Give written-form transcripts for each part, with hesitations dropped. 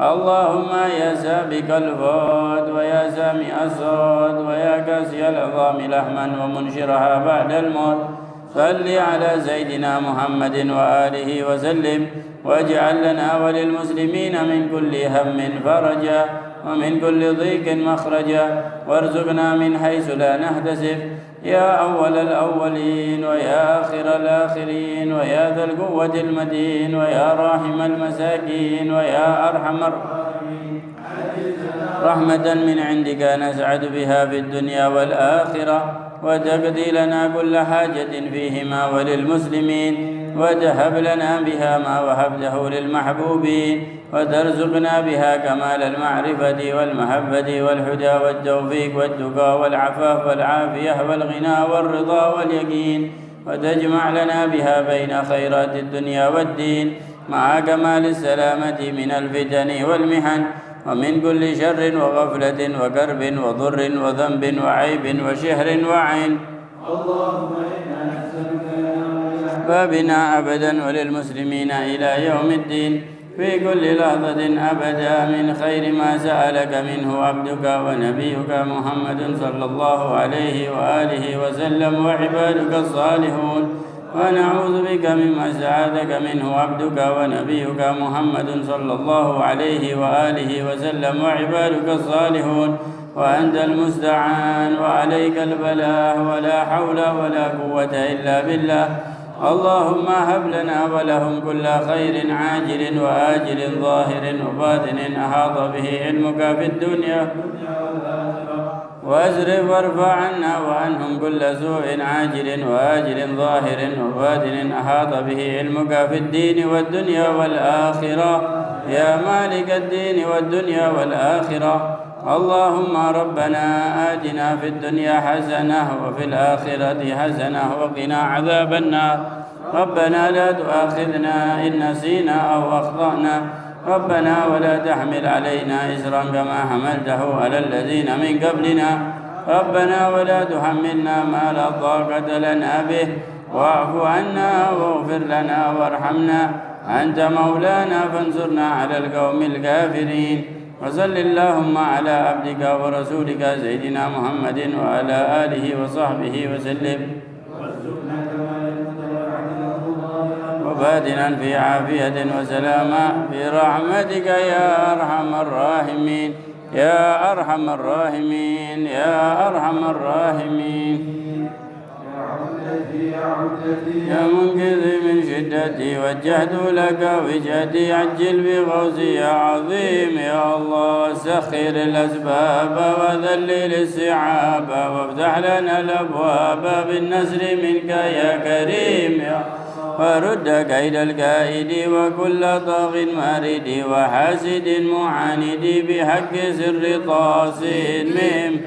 اللهم يا سابق الفوت ويا سامع الصوت ويا كاسي العظام لحما ومنشرها بعد الموت صل على سيدنا محمد وآله وسلم واجعل لنا وللمسلمين من كل هم فرجا ومن كل ضيق مخرجا وارزقنا من حيث لا نحتسب يا أول الأولين ويا آخر الآخرين ويا ذا القوة المتين ويا راحم المساكين ويا أرحم الراحمين رحمة من عندك نسعد بها في الدنيا والآخرة وتقضي لنا كل حاجة فيهما وللمسلمين وتهب لنا بها ما وهبته للمحبوبين وترزقنا بها كمال المعرفة والمحبة والهدى والتوفيق والتقى والعفاف والعافية والغنى والرضا واليقين وتجمع لنا بها بين خيرات الدنيا والدين مع كمال السلامة من الفتن والمحن ومن كل شر وغفلة وكرب وضر وذنب وعيب وشهر وعين اللهم إنا نسألك بابنا أبدا وللمسلمين إلى يوم الدين في كل لحظة أبدا من خير ما سألك منه عبدك ونبيك محمد صلى الله عليه وآله وسلم وعبادك الصالحون ونعوذ بك مما استعاذك منه عبدك ونبيك محمد صلى الله عليه وآله وسلم وعبادك الصالحون وأنت المستعان وعليك البلاغ ولا حول ولا قوة إلا بالله اللهم هب لنا ولهم كل خير عاجل وآجل ظاهر وباطن أحاط به علمك في الدنيا وأزرف وارفع عنا وعنهم كل سوء عاجل وآجل ظاهر وباطن أحاط به علمك في الدين والدنيا والآخرة يا مالك الدين والدنيا والآخرة اللهم ربنا آتنا في الدنيا حسنة وفي الآخرة حسنة وقنا عذاب النار ربنا لا تؤاخذنا إن نسينا أو أخطأنا ربنا ولا تحمل علينا إسرا كما حملته على الذين من قبلنا ربنا ولا تحملنا ما لا طاقة لنا به واعف عنا واغفر لنا وارحمنا أنت مولانا فانصرنا على القوم الكافرين وصل اللهم على عبدك ورسولك سيدنا محمد وعلى آله وصحبه وسلم وبادنا في عافية وسلامة برحمتك يا أرحم الراحمين يا أرحم الراحمين يا أرحم الراحمين يا منقذ من شدتي وجهت لك وجهتي عجل بغوثي يا عظيم يا الله سخر الأسباب وذلل السعاب وافتح لنا الأبواب بالنصر منك يا كريم يا ورد كيد الكائد وكل طاغ مارد وحاسد معاند بحق سر طاسد ميم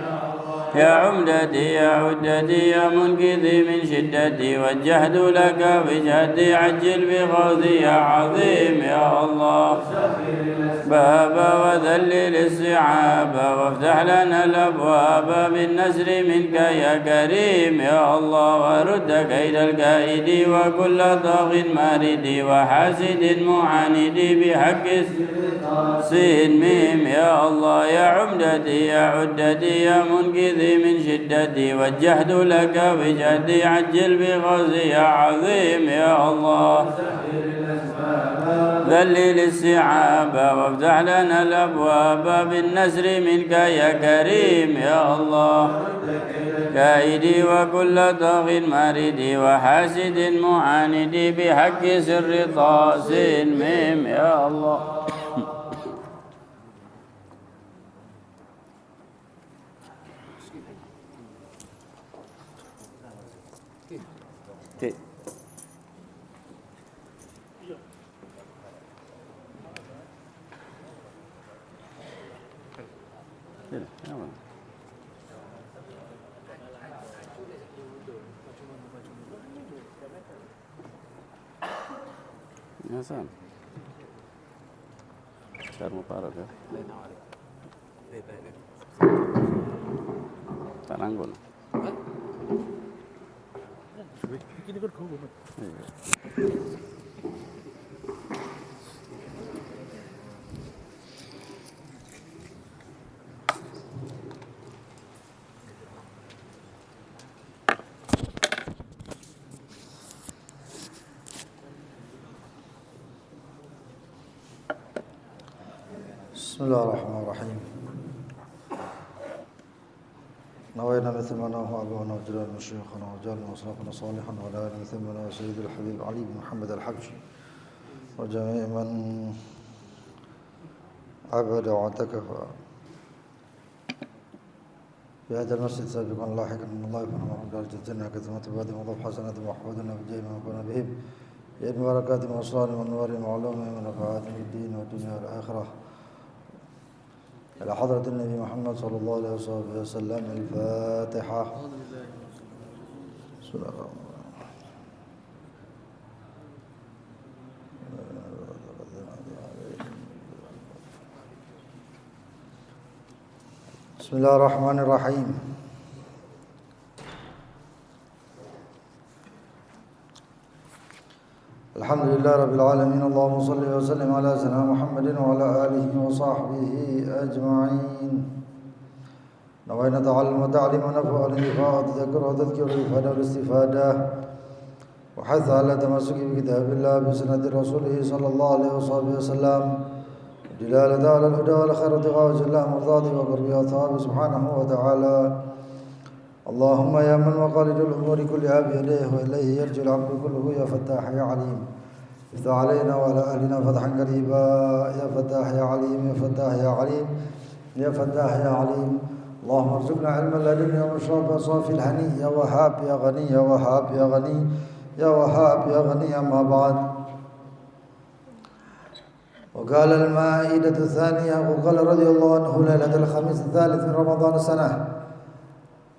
يا عمدتي يا عدتي يا منقذي من شدتي وجهت لك وجهتي عجل بغوثي يا عظيم يا الله باب وذلل الصعاب وافتح لنا الأبواب بالنصر منك يا كريم يا الله ورد كيد الكائد وكل طاغ مارد وحاسد معاند بحق سين ميم يا الله يا عمدتي يا عدتي يا منقذي من شدتي وجهت لك وجهتي عجل بغوثي يا عظيم يا الله ذلل السعاب وافتح لنا الأبواب بالنصر منك يا كريم يا الله كائدي وكل طاغ مارد وحاسد معاند بحق سر طاس ميم يا الله Hasan, sekarang mau parah ya? Tak nanggung. Ini kan kau buat. بسم الله الرحمن الرحيم. نوينا مثل ما نوى أبونا وجلال مشيخنا وجعلنا وصنفنا صالحا ولا مثل ما نوى سيد الحبيب علي بن محمد الحبشي وجميع من عبد واعتكف في هذا المسجد سابقا لاحقا من الله يكون معهم درجة الجنة كثمة بعد مضاف حسنات محفوظنا بجيب ما كنا بهم بإذن بركات وأسرار ونور معلوم من رفعات الدين والدنيا والآخرة إلى حضرة النبي محمد صلى الله عليه وسلم. الفاتحة. بسم الله الرحمن الرحيم. بسم الله الرحمن الرحيم. الحمد لله رب العالمين. اللهم صل وسلم على سيدنا محمد وعلى آله وصحبه أجمعين. نوينا تعلم وتعليم ونفع والانتفاع والتذكر والتذكير والإفادة والاستفادة وحث على تمسك بكتاب الله بسنة رسوله صلى الله عليه وصحبه وسلم دلالة على الهدى والخير ابتغاء وجه الله مرضاته وقرب أصحابه سبحانه وتعالى. اللهم يا من مقاليد الأمور كلها بيديه وإليه يرجع العبد كله يا فتاح يا عليم افتح علينا وعلى أهلنا فتحا قريبا يا فتاح يا عليم يا فتاح يا عليم يا فتاح يا عليم. اللهم ارزقنا علما لدنيا ومشربا صافي الهني يا وهاب يا غني يا وهاب يا غني يا وهاب يا غني. أما بعد. وقال المائدة الثانية وقال رضي الله عنه ليلة الخميس الثالث من رمضان السنة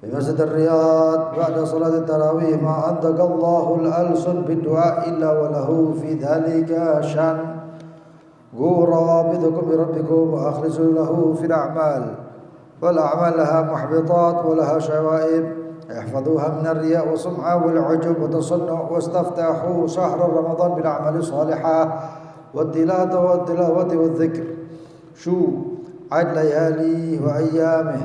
في مسجد الرياض بعد صلاة التراويح ما أنطق الله الألسن بالدعاء إلا وله في ذلك شأن. قوا روابطكم بربكم وأخلصوا له في الأعمال والأعمال لها محبطات ولها شوائب احفظوها من الرياء والسمعة والعجب وتصنع واستفتحوا شهر رمضان بالأعمال الصالحة والتلاوة والذكر. شو عد ليالي وأيامه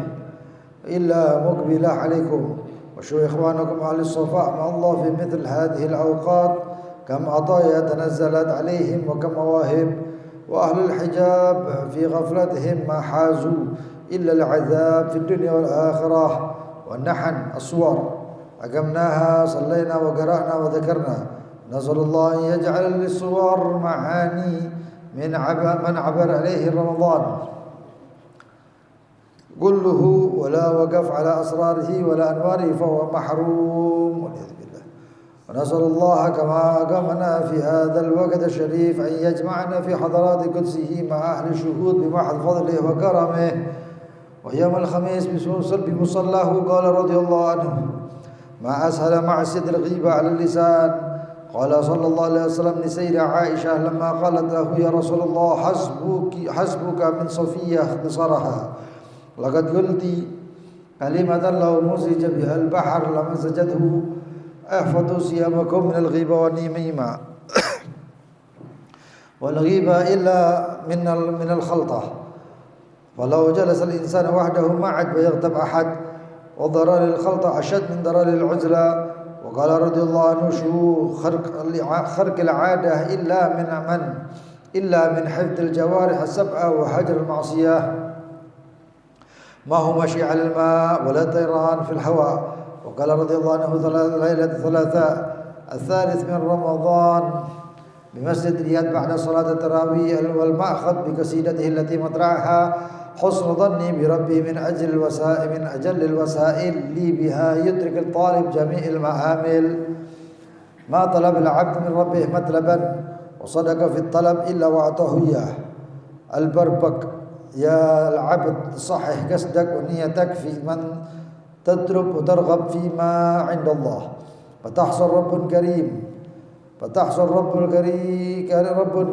إلا مقبلة عليكم وشو إخوانكم أهل الصفاء مع الله في مثل هذه الأوقات كم عطايا تنزلت عليهم وكم مواهب وأهل الحجاب في غفلتهم ما حازوا إلا العذاب في الدنيا والآخرة. والنحن الصور أقمناها صلينا وقرأنا وذكرنا نسأل الله أن يجعل للصور معاني من عبر عليه رمضان كله ولا وقف على أسراره ولا أنواره فهو محروم والعياذ بالله. ونسأل الله كما أقامنا في هذا الوقت الشريف أن يجمعنا في حضرات قدسه مع أهل الشهود بمحض فضله وكرمه. ويوم الخميس بمصلاه قال رضي الله عنه ما أسهل معصية الغيبة على اللسان. قال صلى الله عليه وسلم لسيدة عائشة لما قالت له يا رسول الله حسبك من صفية اختصرها لقد قلت كلمة لو مزج بها البحر لمزجته احفظوا صيامكم من الغيبة والنميمة والغيبة إلا من الخلطة ولو جلس الإنسان وحده ما عاد بيغتب أحد وضرر الخلطة أشد من ضرر العزلة. وقال رضي الله عنه شو خرق العادة إلا من حفظ الجوارح السبعة وهجر المعصية. ما هو مشي على الماء ولا طيران في الهواء. وقال رضي الله عنه ليلة الثلاثاء الثالث من رمضان بمسجد رياض بعد صلاة التراويح والمأخذ بقصيدته التي مطرعها حسن ظني بربي من أجل الوسائل لي بها يدرك الطالب جميع المعامل. ما طلب العبد من ربه مطلبا وصدق في الطلب إلا وأعطاه إياه. البربك يا العبد صحح قصدك ونيتك في من تترك وترغب فيما عند الله فتحصل رب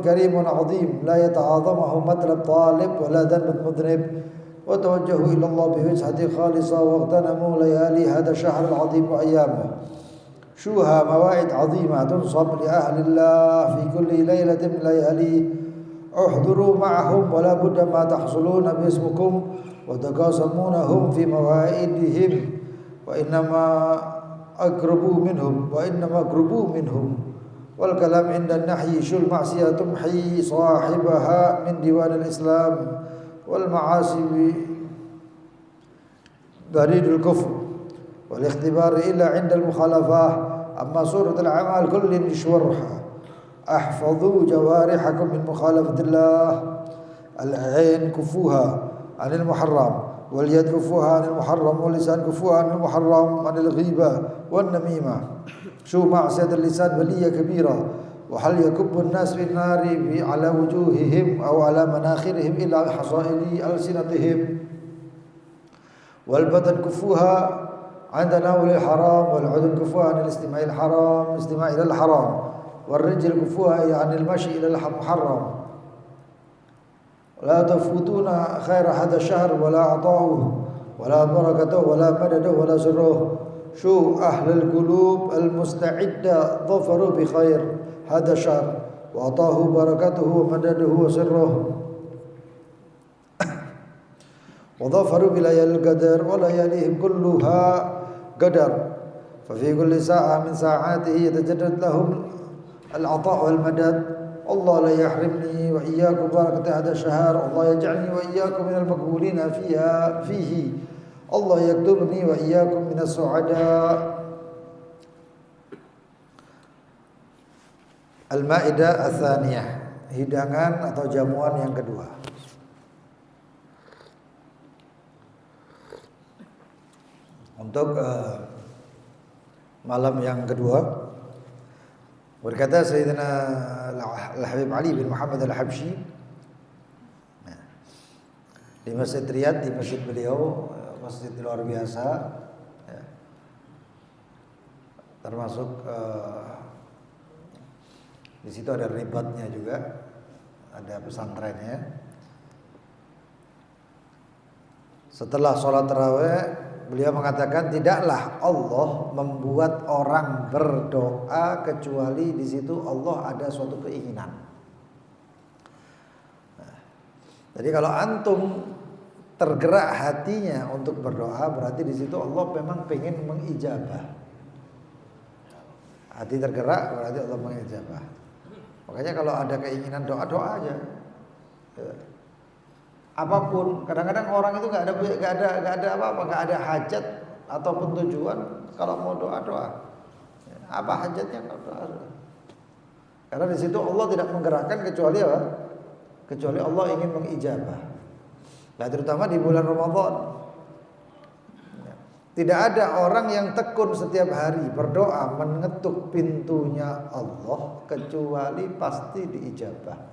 كريم عظيم لا يتعاظمه مطلب طالب ولا ذنب مذنب. وتوجهوا إلى الله بوجهة خالصة واغتنموا ليالي هذا الشهر العظيم وأيامه. شوها مواعيد عظيمة تنصب لأهل الله في كل ليلة من ليالي احضروا معهم ولا بد ما تحصلون باسمكم وتقاسمونهم في مواعيدهم وإنما أقربوا منهم. والكلام عند النحي شو المعصية تمحي صاحبها من ديوان الإسلام والمعاصي بريد الكفر والاختبار إلا عند المخالفة. أما صورة الأعمال كل يشورها. احفظوا جوارحكم من مخالفة الله. العين كفوها عن المحرم واليد كفوها عن المحرم واللسان كفوها عن المحرم عن الغيبة والنميمة. شو معصية اللسان بلية كبيرة. وهل يكب الناس في النار على وجوههم أو على مناخرهم إلا بحصائد ألسنتهم. والبدن كفوها عن تناول الحرام والعذر كفوها عن الاستماع إلى الحرام. والرجل كفوها عن المشي إلى المحرم. لا تفوتون خير هذا الشهر ولا عطاؤه ولا بركته ولا مدده ولا سره. شو أهل القلوب المستعدة ظفروا بخير هذا الشهر وعطاه بركته ومدده وسره. وظفروا بليالي القدر ولياليهم كلها قدر. ففي كل ساعة من ساعاته يتجدد لهم العطاء والمدد. الله لا يحرمني وإياكم بركة هذا الشهر. الله يجعلني وإياكم من المقبولين فيه. Allah yaktubni wa iyyakum minas su'ada. Al-Maidah Ats-Tsaniyah, hidangan atau jamuan yang kedua. Untuk malam yang kedua, berkata Sayyidina Al-Habib Ali bin Muhammad Al-Habsyi di Masjid Riyadh, di masjid beliau, masjid luar biasa ya. Termasuk di situ ada ribatnya juga, ada pesantrennya. Setelah sholat tarawih, beliau mengatakan tidaklah Allah membuat orang berdoa kecuali di situ Allah ada suatu keinginan. Nah, jadi kalau antum tergerak hatinya untuk berdoa, berarti di situ Allah memang pengen mengijabah. Hati tergerak berarti Allah mengijabah. Makanya kalau ada keinginan doa aja. Apapun, kadang-kadang orang itu nggak ada apa-apa, nggak ada hajat ataupun tujuan. Kalau mau doa, apa hajatnya kalau doa? Karena di situ Allah tidak menggerakkan kecuali apa? Kecuali Allah ingin mengijabah. Nah, terutama di bulan Ramadan, tidak ada orang yang tekun setiap hari berdoa mengetuk pintunya Allah kecuali pasti diijabah.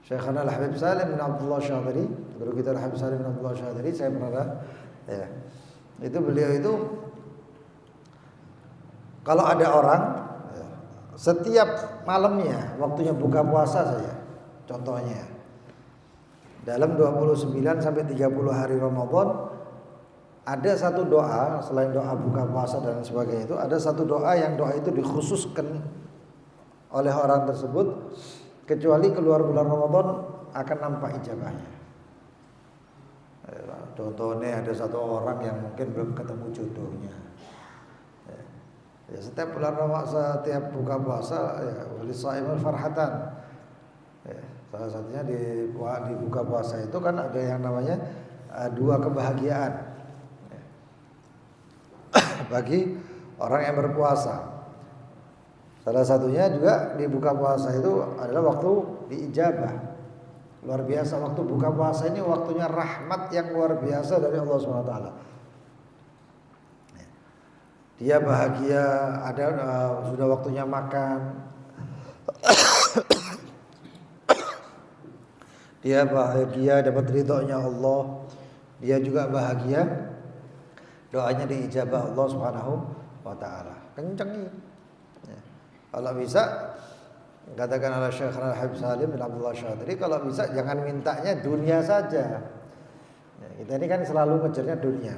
Syekhana Al-Habib Salim bin Abdullah Syadhili, guru kita Al-Habib Salim bin Abdullah Syadhili, saya pernah ya. Itu beliau itu kalau ada orang setiap malamnya waktunya buka puasa saja, contohnya dalam 29 sampai 30 hari Ramadan ada satu doa, selain doa buka puasa dan sebagainya, itu ada satu doa yang doa itu dikhususkan oleh orang tersebut, kecuali keluar bulan Ramadan akan nampak ijabahnya. Contohnya ada satu orang yang mungkin belum ketemu jodohnya. Ya, setiap bulan Ramadan, setiap buka puasa, ya, wali saimul farhatan. Ya, salah satunya di buka puasa itu kan ada yang namanya dua kebahagiaan bagi orang yang berpuasa. Salah satunya juga di buka puasa itu adalah waktu diijabah. Luar biasa, waktu buka puasa ini waktunya rahmat yang luar biasa dari Allah SWT. Dia bahagia, ada sudah waktunya makan. Dia bahagia dapat ridhonya Allah. Dia juga bahagia doanya diijabah Allah Subhanahu wa taala. Kencengi. Ya. Kalau bisa katakan oleh Syekh Al-Habib Salim bin Abdullah Syadhili, kalau bisa jangan mintanya dunia saja. Ya, kita ini kan selalu ngejarnya dunia.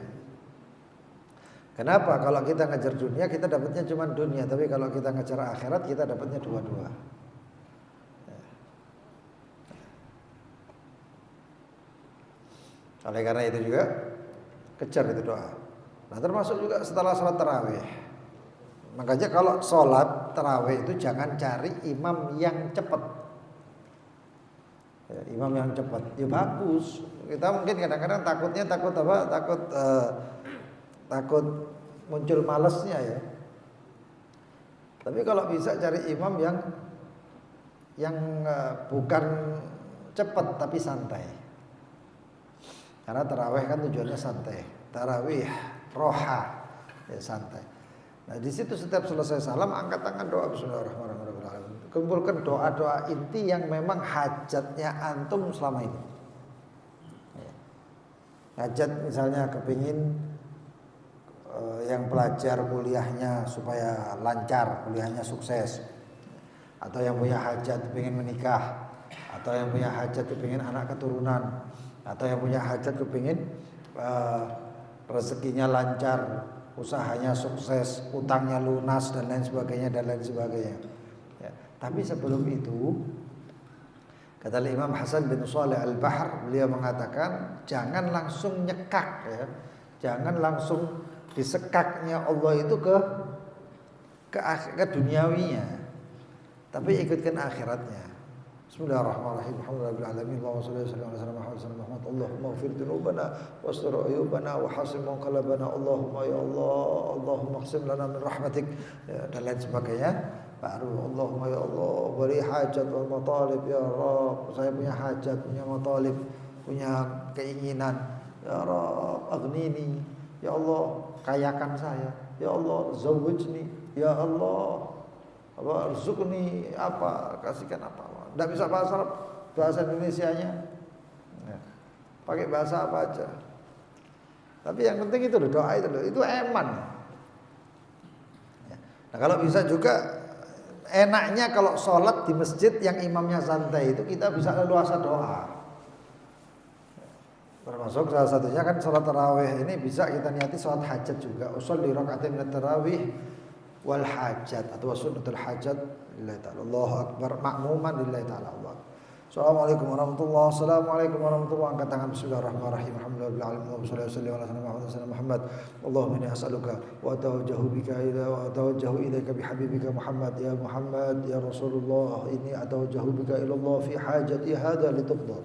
Kenapa? Kalau kita ngejar dunia kita dapatnya cuma dunia, tapi kalau kita ngejar akhirat kita dapatnya dua-dua. Oleh karena itu juga kejar itu doa. Nah, termasuk juga setelah sholat tarawih. Makanya kalau sholat tarawih itu jangan cari imam yang cepat. imam yang cepat. Ya bagus. Kita mungkin kadang-kadang takutnya takut muncul malesnya ya. Tapi kalau bisa cari imam yang bukan cepat tapi santai. Karena tarawih kan tujuannya santai. Tarawih roha ya santai. Nah di situ setiap selesai salam angkat tangan doa Bismillahirrahmanirrahim. Kumpulkan doa-doa inti yang memang hajatnya antum selama ini. Hajat misalnya kepingin yang pelajar kuliahnya supaya lancar, kuliahnya sukses, atau yang punya hajat pengen menikah, atau yang punya hajat kepingin anak keturunan, atau yang punya hajat kepingin rezekinya lancar, usahanya sukses, utangnya lunas dan lain sebagainya. Ya. Tapi sebelum itu, kata Imam Hasan bin Shalih Al-Bahr, beliau mengatakan jangan langsung nyekak ya, jangan langsung disekaknya Allah itu ke duniawinya, tapi ikutkan akhiratnya. Bismillahirrahmanirrahim. Alhamdulillahirabbil alamin. Allahumma shalli wa sallim ala sayyidina Muhammad. Allahumma ighfir dzunubana wastur uyubana wa hasib munqalabana. Allahumma ya Allah, Allahumma qsim lana min rahmatik dan lain sebagainya. Baru Allahumma ya Allah, beri hajat wal matalib ya Rabb. Saya punya hajat, punya matalib, punya keinginan. Ya Rabb, aghnini. Ya Allah, kayakan saya. Ya Allah, zawwijni. Ya Allah, rizukni apa, kasihkan apa. Tidak bisa bahasa Indonesianya ya. Pakai bahasa apa aja. Tapi yang penting itu loh, doa itu loh, itu eman ya. Nah kalau bisa juga enaknya kalau sholat di masjid yang imamnya santai itu kita bisa leluasa doa. Termasuk salah satunya kan sholat tarawih ini bisa kita niati sholat hajat juga. Usolli raka'atain minat tarawih wal hajat atau sunnatul hajat lillahi ta'ala. Allahu akbar makmuman lillahi ta'ala. Allah. Assalamualaikum warahmatullahi wabarakatuh. Assalamualaikum warahmatullahi wabarakatuh. Angkat tangan bismillahirrahmanirrahim. Alhamdulillahil alamin wa sallallahu alaihi wasallam Muhammad. Allahumma inni as'aluka wa atawajjahu bika ila wa atawajjahu ilaika bihabibika Muhammad ya Muhammad ya Rasulullah inni atawajjahu bika ila Allah fi hajati hadza lituqda.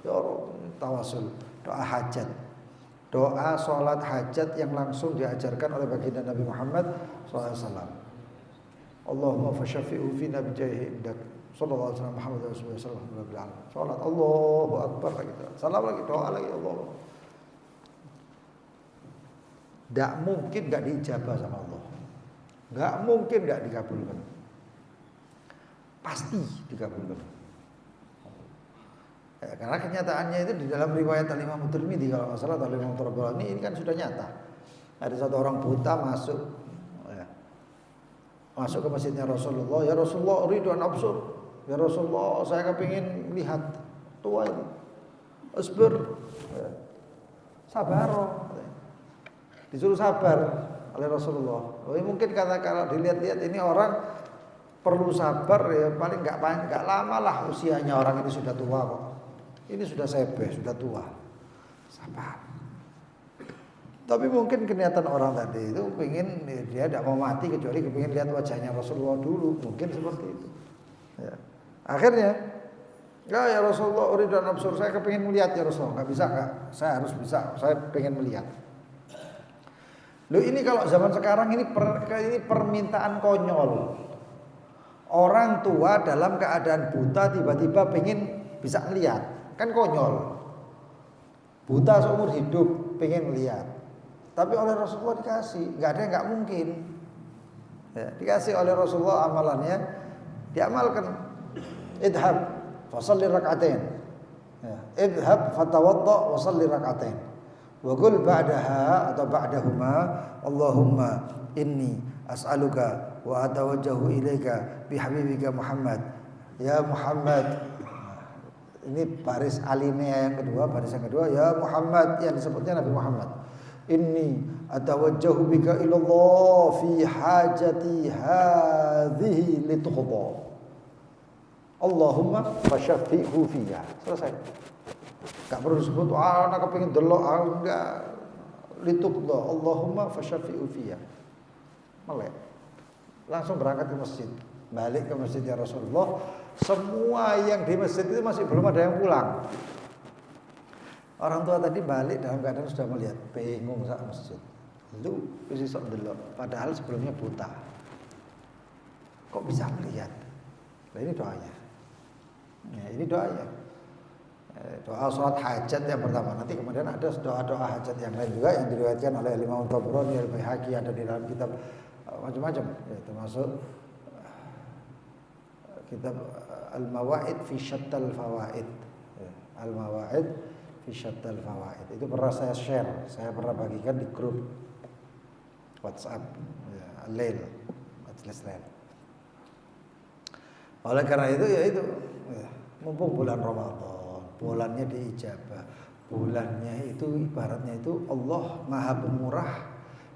Ya Rabb, tawasul, doa hajat. Doa sholat hajat yang langsung diajarkan oleh baginda Nabi Muhammad SAW. Allahumma fasyafi'u fina bijaihi indak sallallahu alaihi wasallam Muhammad Rasulullah. Sholat Allahu Akbar lagi, salam lagi, doa lagi Allah. Tidak mungkin tidak diijabah sama Allah. Tidak mungkin tidak dikabulkan. Pasti dikabulkan. Ya, karena kenyataannya itu di dalam riwayat Al-Imam Tirmidzi kalau nggak salah, Al-Imam Tabrani ini kan sudah nyata. Ada satu orang buta masuk ke masjidnya Rasulullah. Ya Rasulullah, uridu an absur. Ya Rasulullah, saya kepingin lihat tua ini. Asbir. Ya. Sabar. Disuruh sabar oleh Rasulullah. Mungkin kalau dilihat-lihat ini orang perlu sabar ya, paling nggak lama lah usianya orang ini sudah tua kok. Ini sudah sebeh, sudah tua. Sabar. Tapi mungkin kenyataan orang tadi itu pengen dia tidak mau mati kecuali pengen lihat wajahnya Rasulullah dulu, mungkin seperti itu. Ya. Akhirnya, ya Rasulullah, uridu an absur, saya kepingin melihat ya Rasulullah. Nggak bisa nggak? Saya harus bisa. Saya pengen melihat. Loh ini kalau zaman sekarang ini permintaan konyol. Orang tua dalam keadaan buta tiba-tiba pengen bisa melihat. Kan konyol. Buta seumur hidup pengen melihat. Tapi oleh Rasulullah dikasih. Gak ada yang gak mungkin ya, dikasih oleh Rasulullah amalannya, diamalkan. Idhab fasalli rak'atain ya. Idhab fatawadda wasalli rak'atain wa qul ba'daha atau ba'dahuma Allahumma inni as'aluka wa atawajjahu ilaika bihabibika Muhammad ya Muhammad. Ini baris alinea yang kedua, baris yang kedua ya Muhammad yang disebutnya Nabi Muhammad. Inni atawajjahu bika ilallah fi hajati hadhihi lituqda. Allahumma fasyaffi'hu fiyya. Selesai. Enggak perlu disebut anak kepengin delok enggak. Lituqda. Allahumma fasyaffi'hu fiyya. Melek. Langsung berangkat ke masjid. balik ke masjid ya Rasulullah. Semua yang di masjid itu masih belum ada yang pulang. Orang tua tadi balik dalam keadaan sudah melihat, bingung sak masjid. Lu wis iso ndelok, padahal sebelumnya buta. Kok bisa melihat? Nah, ini doanya. Ya, ini doanya. Doa sholat hajat yang pertama. Nanti kemudian ada doa-doa hajat yang lain juga yang diriwayatkan oleh Imam Tabrani, Al-Baihaqi, ada di dalam kitab macam-macam, ya, termasuk kitab Al-Mawaid fi Syattal Fawaid. Al-Mawaid fi Syattal Fawaid. Itu pernah saya share, saya pernah bagikan di grup WhatsApp, ya, Al-Lail, Majelis Lail. Oleh karena itu ya itu, ya, mumpung bulan Ramadan, bulannya diijabah, bulannya itu ibaratnya itu Allah Maha Pemurah.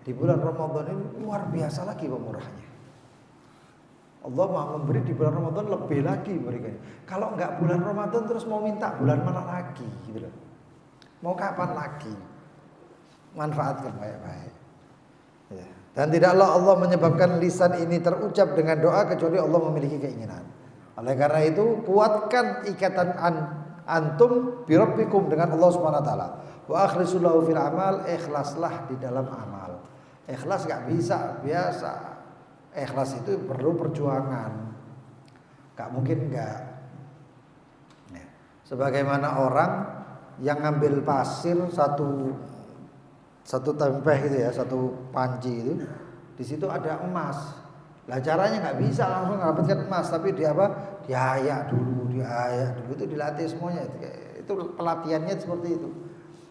Di bulan Ramadan ini luar biasa lagi pemurahnya. Allah mau memberi di bulan Ramadan lebih lagi memberikan. Kalau enggak bulan Ramadan terus mau minta bulan mana lagi gitu loh. Mau kapan lagi? Manfaatkan baik-baik. Ya. Dan tidaklah Allah menyebabkan lisan ini terucap dengan doa kecuali Allah memiliki keinginan. Oleh karena itu kuatkan ikatan antum bi rabbikum dengan Allah Subhanahu wa taala. Wa akhlisu lahu fil amal, ikhlaslah di dalam amal. Ikhlas enggak bisa biasa. Ikhlas itu perlu perjuangan. Gak mungkin enggak. Ya. Sebagaimana orang yang ngambil pasir satu tempeh gitu ya, satu panci itu, di situ ada emas. Lah caranya nggak bisa langsung mendapatkan emas, tapi dia apa? Diayak dulu itu dilatih semuanya. Itu pelatihannya seperti itu.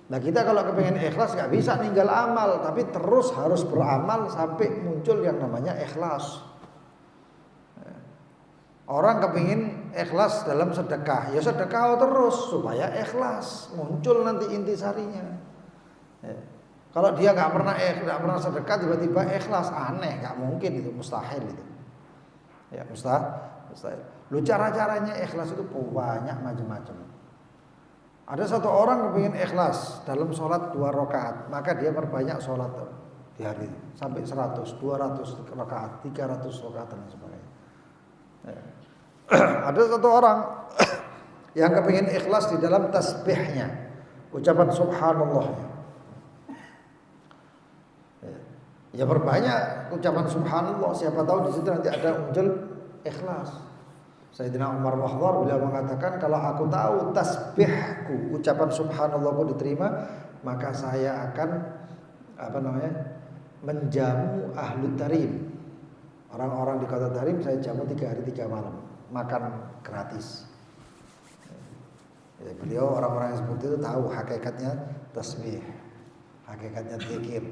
Nah kita kalau kepengen ikhlas nggak bisa ninggal amal, tapi terus harus beramal sampai muncul yang namanya ikhlas. Orang kepingin ikhlas dalam sedekah, ya sedekah terus supaya ikhlas, muncul nanti intisarinya. Ya. Kalau dia nggak pernah sedekah tiba-tiba ikhlas, aneh, nggak mungkin itu, mustahil itu. Ya mustahil. Lu cara-caranya ikhlas itu banyak macam-macam. Ada satu orang kepingin ikhlas dalam sholat 2 rakaat, maka dia perbanyak sholat di hari itu sampai 100, 200 rakaat, 300 rakaat dan sebagainya. Ya. Ada satu orang yang kepingin ikhlas di dalam tasbihnya, ucapan subhanallah. Ya perbanyak ucapan subhanallah, siapa tahu di situ nanti ada muncul ikhlas. Sayyidina Umar Mahdhar beliau mengatakan, kalau aku tahu tasbihku, ucapan subhanallahku diterima, maka saya akan menjamu ahlu tarim. Orang-orang di kota Tarim saya jamu 3 hari 3 malam, makan gratis. Ya, beliau orang-orang yang seperti itu tahu hakikatnya tasbih, hakikatnya zikir.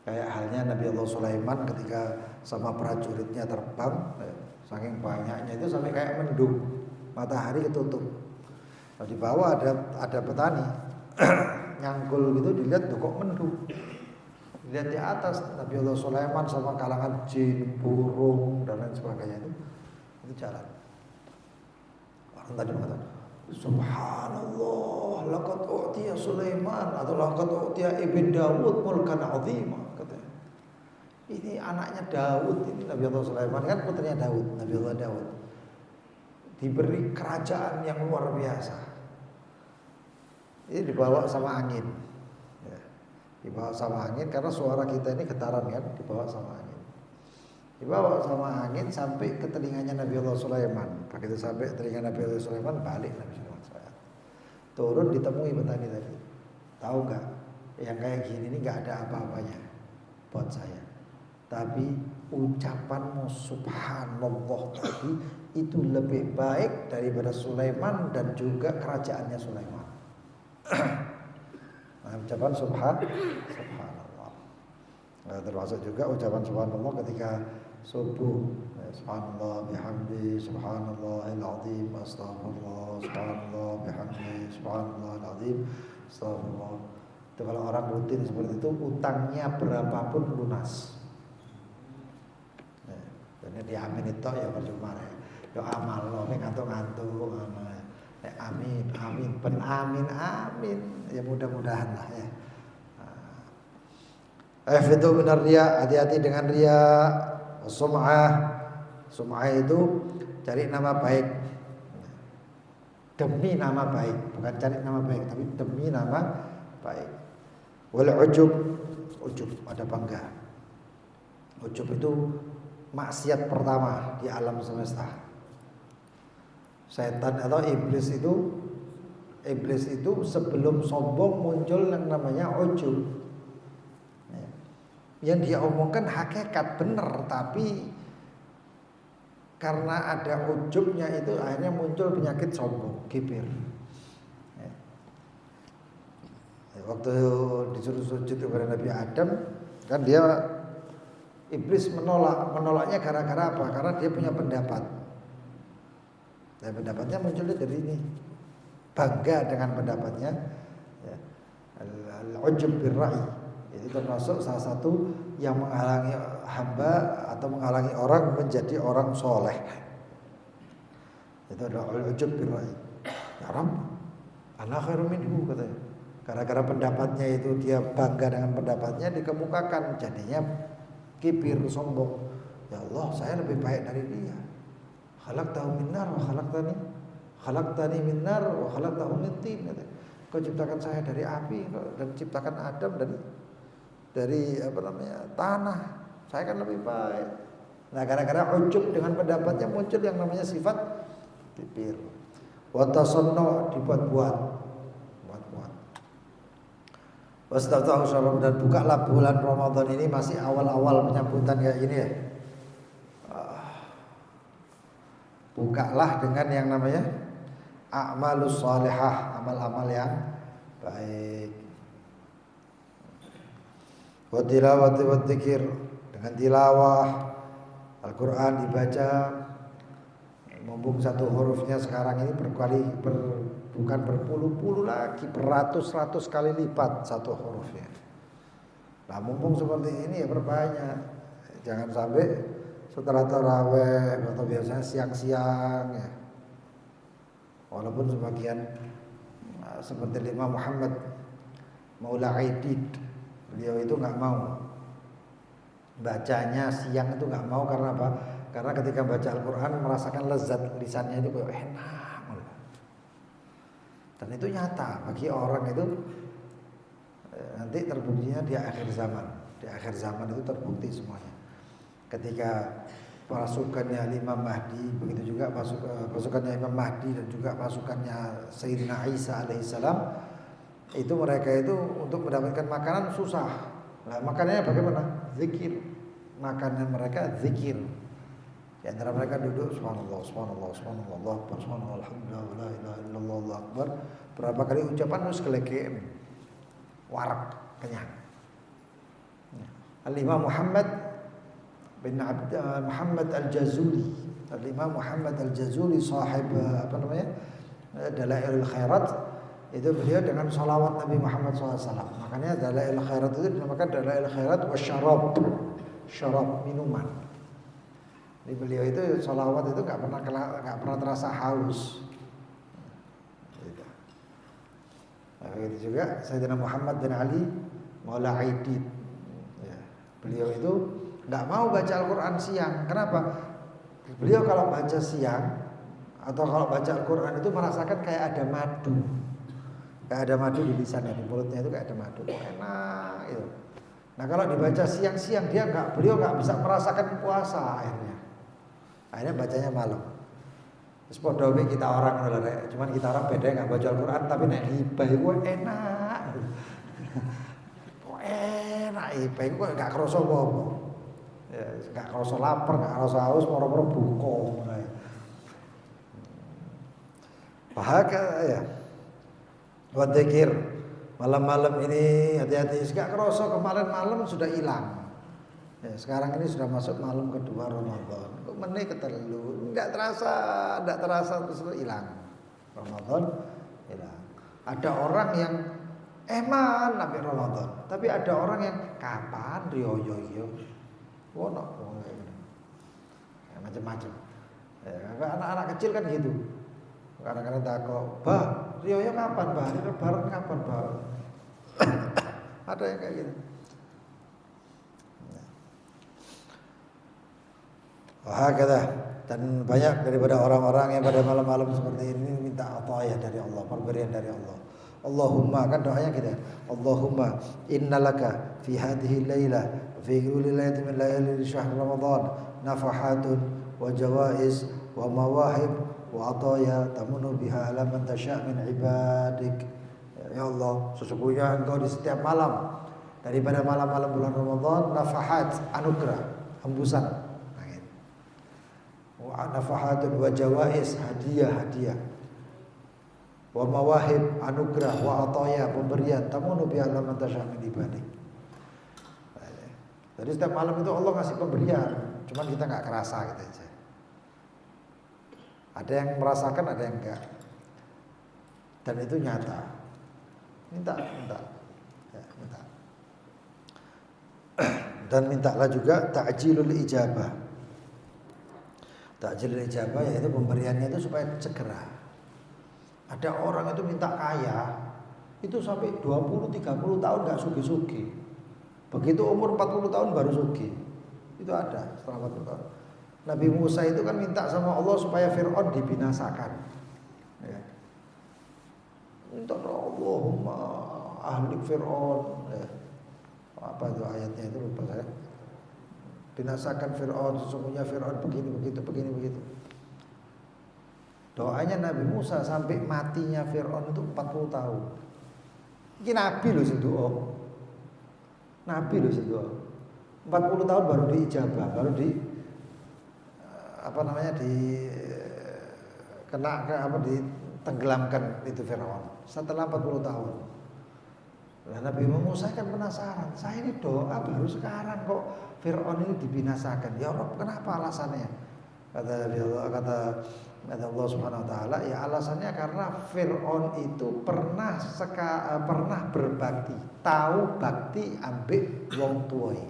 Kayak halnya Nabi Allah Sulaiman ketika sama prajuritnya terbang, saking banyaknya itu sampai kayak mendung, matahari ketutup. Nah, di bawah ada petani nyangkul gitu, dilihat tuh kok mendung. Dilihat di atas Nabi Allah Sulaiman sama kalangan jin, burung dan lain sebagainya itu jalan. Orang tadi mengatakan, subhanallah, laqad u'tiya Sulaiman atau laqad u'tiya ibn Dawud mulkan 'azima, katanya. Ini anaknya Daud, ini Nabi Allah Sulaiman kan putranya Daud, Nabi Allah Daud. Diberi kerajaan yang luar biasa. Ini dibawa sama angin. Ya, dibawa sama angin karena suara kita ini getaran kan, dibawa sama angin. Dibawa sama angin sampai ke telinganya Nabi Allah Sulaiman. Begitu sampai telinga Nabi Allah Sulaiman, balik Nabi Sulaiman. Turun ditemui petani tadi. Tahu nggak? Yang kayak gini ini nggak ada apa-apanya buat saya. Tapi ucapanmu subhanallah tadi itu lebih baik daripada Sulaiman dan juga kerajaannya Sulaiman. Nah, ucapan subhanallah. Nah, termasuk juga ucapan subhanallah ketika subuh. Subhanallah bihamdi, subhanallahil azim, astaghfirullah, subhanallah bihamdi, subhanallahil azim, astaghfirullah. Itu kalau orang rutin seperti itu, utangnya berapapun lunas. Jadi diamin itu ya percuma ya. Yo amal lo nek ngantuk-ngantuk amin ben amin. Ya mudah-mudahan lah ya. Itu benar dia, hati-hati dengan ria, sum'ah Sum'ah itu cari nama baik. Demi nama baik, bukan cari nama baik, tapi demi nama baik. Wal ujub, ada bangga. Ujub itu maksiat pertama di alam semesta. Setan atau iblis itu sebelum sombong muncul yang namanya ujub. Yang dia omongkan hakikat benar, tapi karena ada ujubnya itu akhirnya muncul penyakit sombong, kibir. Waktu disuruh sujud kepada Nabi Adam, kan dia iblis menolaknya gara-gara apa? Karena dia punya pendapat. Dan pendapatnya munculnya dari ini, bangga dengan pendapatnya. Al-ujub bir-ra'i itu termasuk salah satu yang menghalangi hamba atau menghalangi orang menjadi orang soleh. Itu adalah al-ujub bir-ra'i. Ya Rabb, ana khairu minhu katanya. Gara-gara pendapatnya itu dia bangga dengan pendapatnya, dikemukakan, jadinya kibir, sombong. Ya Allah, saya lebih baik dari dia. Khalaqtahu min nar wa khalaqtani min nar wa khalaqtahu min tin. Kau ciptakan saya dari api dan ciptakan Adam dari tanah. Saya kan lebih baik. Nah, gara-gara ujub dengan pendapatnya muncul yang namanya sifat kibir. Wa tasannu, dibuat-buat. Wastaftahu syahra, dan bukalah bulan Ramadan ini masih awal-awal penyambutan kayak gini ya. Bukalah dengan yang namanya a'malus shalihah, amal-amal yang baik. Wa tilawati wa dzikir, dengan tilawah Al-Qur'an dibaca. Mumpung satu hurufnya sekarang ini bukan berpuluh-puluh lagi, beratus-ratus kali lipat satu hurufnya. Nah, mumpung seperti ini ya perbanyak. Jangan sampai setelah taraweh atau biasanya siang-siang ya. Walaupun sebagian seperti Imam Muhammad Maula Aidid, beliau itu nggak mau bacanya siang, itu nggak mau. Karena apa? Karena ketika baca Al-Quran merasakan lezat lisannya itu kayak enak. Dan itu nyata bagi orang itu, nanti terbuktinya di akhir zaman. Di akhir zaman itu terbukti semuanya. Ketika pasukannya Imam Mahdi, begitu juga pasukannya Imam Mahdi dan juga pasukannya Sayyidina Isa alaihissalam, itu mereka itu untuk mendapatkan makanan susah. Nah, makanannya bagaimana? Zikir. Makanan mereka zikir. Di antara mereka duduk subhanallah, subhanallah, subhanallah, Allahu akbar, subhanallah, alhamdulillah, la ilaha illallah, Allahu akbar. Berapa kali ucapan terus kelekeen. Warak, kenyang. Al-Imam Muhammad bin Muhammad Al-Jazuli. Al-Imam Muhammad Al-Jazuli sahib Dalailul Khairat, itu beliau dengan salawat Nabi Muhammad SAW. Makanya Dalailul Khairat itu dinamakan Dalailul Khairat wa syarab, minuman. Jadi beliau itu salawat itu nggak pernah terasa haus. Gitu. Nah, begitu juga Sayyidina Muhammad bin Ali Maula Aidid. Ya, beliau itu nggak mau baca Al-Quran siang. Kenapa? Beliau kalau baca siang atau kalau baca Al-Quran itu merasakan kayak ada madu. Kayak ada madu di lisannya, di mulutnya itu kayak ada madu. Enak itu. Nah, kalau dibaca siang-siang beliau nggak bisa merasakan puasa akhirnya. Akhirnya bacanya malam. Terus podowi kita orang cuman kita orang beda nggak baca Al-Quran, tapi nek hibah itu enak. Kok enak hibah itu nggak kerasa apa-apa. Ya, nggak kerasa lapar, nggak kerasa haus, moro-moro buka. Bahaka ya. Buat dzikir malam-malam ini hati-hati. Nggak kerasa kemarin malam sudah hilang. Ya, sekarang ini sudah masuk malam kedua Ramadan. Kok menit ketelu, enggak terasa terus hilang. Ramadan hilang. Ada orang yang eman sampai Ramadan, tapi ada orang yang kapan riyo. Wono ya, macam-macam. Ya, anak-anak kecil kan gitu. Kadang-kadang takut, "Bah, riyo kapan, Bah? Lebaran kapan, Bah?" Ada yang kayak gitu. وهكذا Dan banyak daripada orang-orang yang pada malam-malam seperti ini minta ataya dari Allah, pemberian dari Allah. Allahumma, kan doanya gitu. Allahumma innalaka fi hadhihi al-laila fi kulli lailatin min layali syahr Ramadan nafahatun wa jawaiz wa mawahib wa ataya tamunu biha ala man tasya' min ibadik. Ya Allah, sesungguhnya Engkau di setiap malam daripada malam-malam bulan Ramadan nafahat, anugerah, hembusan. Wa nafahatun wa jawaiz, hadiah wa mawahib, anugerah, wa ataya, pemberian, tamunu bi alam tasya' min ibadik. Jadi setiap malam itu Allah ngasih pemberian, cuman kita nggak kerasa gitu aja. Ada yang merasakan, ada yang enggak. Dan itu nyata. Minta. Ya, minta. Dan mintalah juga ta'jilul ijabah. Ta'jilul ijabah yaitu pemberiannya itu supaya segera. Ada orang itu minta kaya, itu sampai 20-30 tahun gak sugih-sugih. Begitu umur 40 tahun baru sugih. Itu ada setelah 40 tahun. Nabi Musa itu kan minta sama Allah supaya Fir'aun dibinasakan. Ya. Minta Allahumma ahlik Fir'aun. Ya. Apa itu ayatnya itu lupa saya. Binasakan Fir'aun, sesungguhnya Fir'aun begini begitu. Doanya Nabi Musa sampai matinya Fir'aun itu 40 tahun. Ini Nabi loh sing doa. Nabi loh sing doa. 40 tahun baru diijabah, baru ditenggelamkan itu Fir'aun. Setelah 40 tahun. Nah, Nabi Musa kan penasaran, saya ini doa baru sekarang kok Fir'aun ini dibinasakan. Ya Allah, kenapa alasannya? Kata Allah Subhanahu wa taala, ya alasannya karena Fir'aun itu pernah berbakti, tahu bakti ambek wong tuai.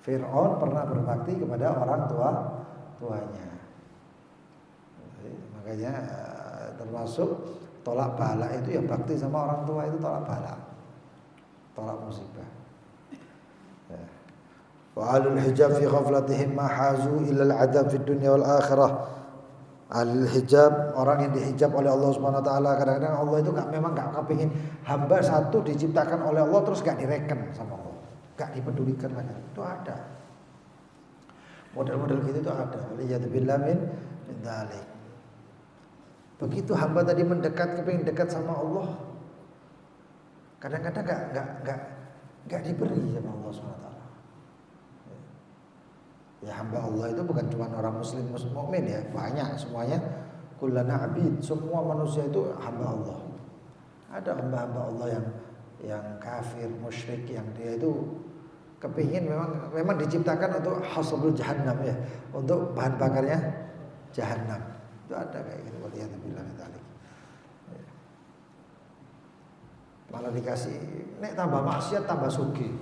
Fir'aun pernah berbakti kepada orang tuanya. Makanya termasuk tolak bala itu ya bakti sama orang tua itu tolak bala. Tolak musibah. Ya. Wa alul hijab fi ghaflatihim ma hazu illa al-'adab fi dunya wal akhirah. Alul hijab, orang yang dihijab oleh Allah Subhanahu wa taala, kadang-kadang Allah itu memang enggak kepengin hamba satu diciptakan oleh Allah terus enggak direken sama Allah. Enggak dipedulikan lagi. Itu ada. Model-model gitu itu ada. Waliyadzubillah min dzalik. Begitu hamba tadi mendekat, kepengin dekat sama Allah, kadang-kadang enggak diberi sama Allah Subhanahu wa taala. Ya hamba Allah itu bukan cuma orang muslim mukmin ya, banyak semuanya kullana abid, semua manusia itu hamba Allah. Ada hamba-hamba Allah yang kafir, musyrik, yang dia itu kepingin memang diciptakan untuk hasabul jahannam ya, untuk bahan bakarnya jahannam. Itu ada kayak gitu, waliyadzubillah min dzalik. Malah dikasih nek tambah maksiat tambah sugih.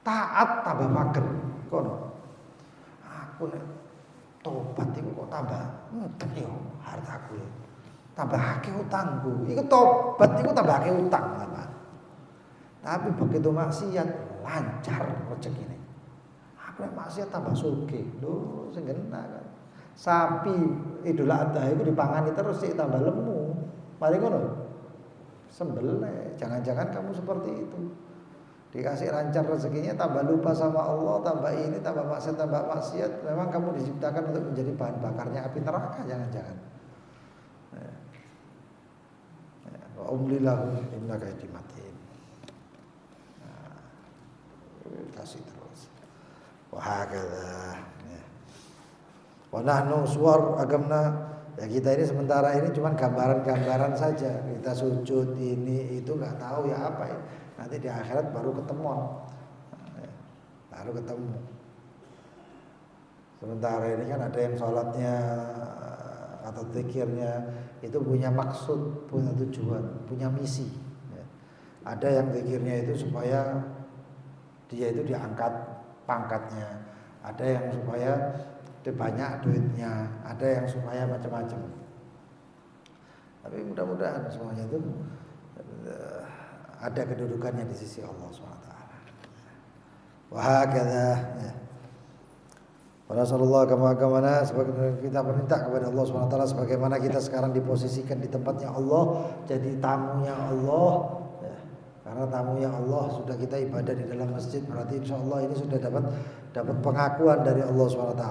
Taat tambah mager. Kono. Aku nek tobat iku kok tambah entek yo hartaku. Tambah akeh utangku. Iku tobat iku tambah akeh utang, Pak. Tapi begitu maksiat lancar rezekine. Aku nek maksiat tambah sugih. Lho, sing genah kan. Sapi Idul Adha itu dipangani terus sih tambah lemu. Mari ngono. Sembelih. Jangan-jangan kamu seperti itu. Dikasih lancar rezekinya tambah lupa sama Allah, tambah ini, tambah maksiat. Memang kamu diciptakan untuk menjadi bahan bakarnya api neraka, jangan-jangan. Wa umlilahu innaka idimatin. Kasih terus. Wa hakadha. Wa nahnu suwar agamna. Ya kita ini sementara ini cuma gambaran-gambaran saja. Kita sujud ini itu nggak tahu ya apa ya. Nanti di akhirat baru ketemu. Sementara ini kan ada yang sholatnya atau zikirnya itu punya maksud, punya tujuan, punya misi. Ada yang zikirnya itu supaya dia itu diangkat pangkatnya. Ada yang supaya banyak duitnya, ada yang supaya macam-macam. Tapi mudah-mudahan semuanya itu ada kedudukannya di sisi Allah SWT. Wahakadha. Ya. Rasulullah kemana sebagai kita minta kepada Allah SWT sebagaimana kita sekarang diposisikan di tempatnya Allah, jadi tamunya Allah. Ya, karena tamunya Allah sudah kita ibadah di dalam masjid, berarti insya Allah ini sudah dapat pengakuan dari Allah SWT.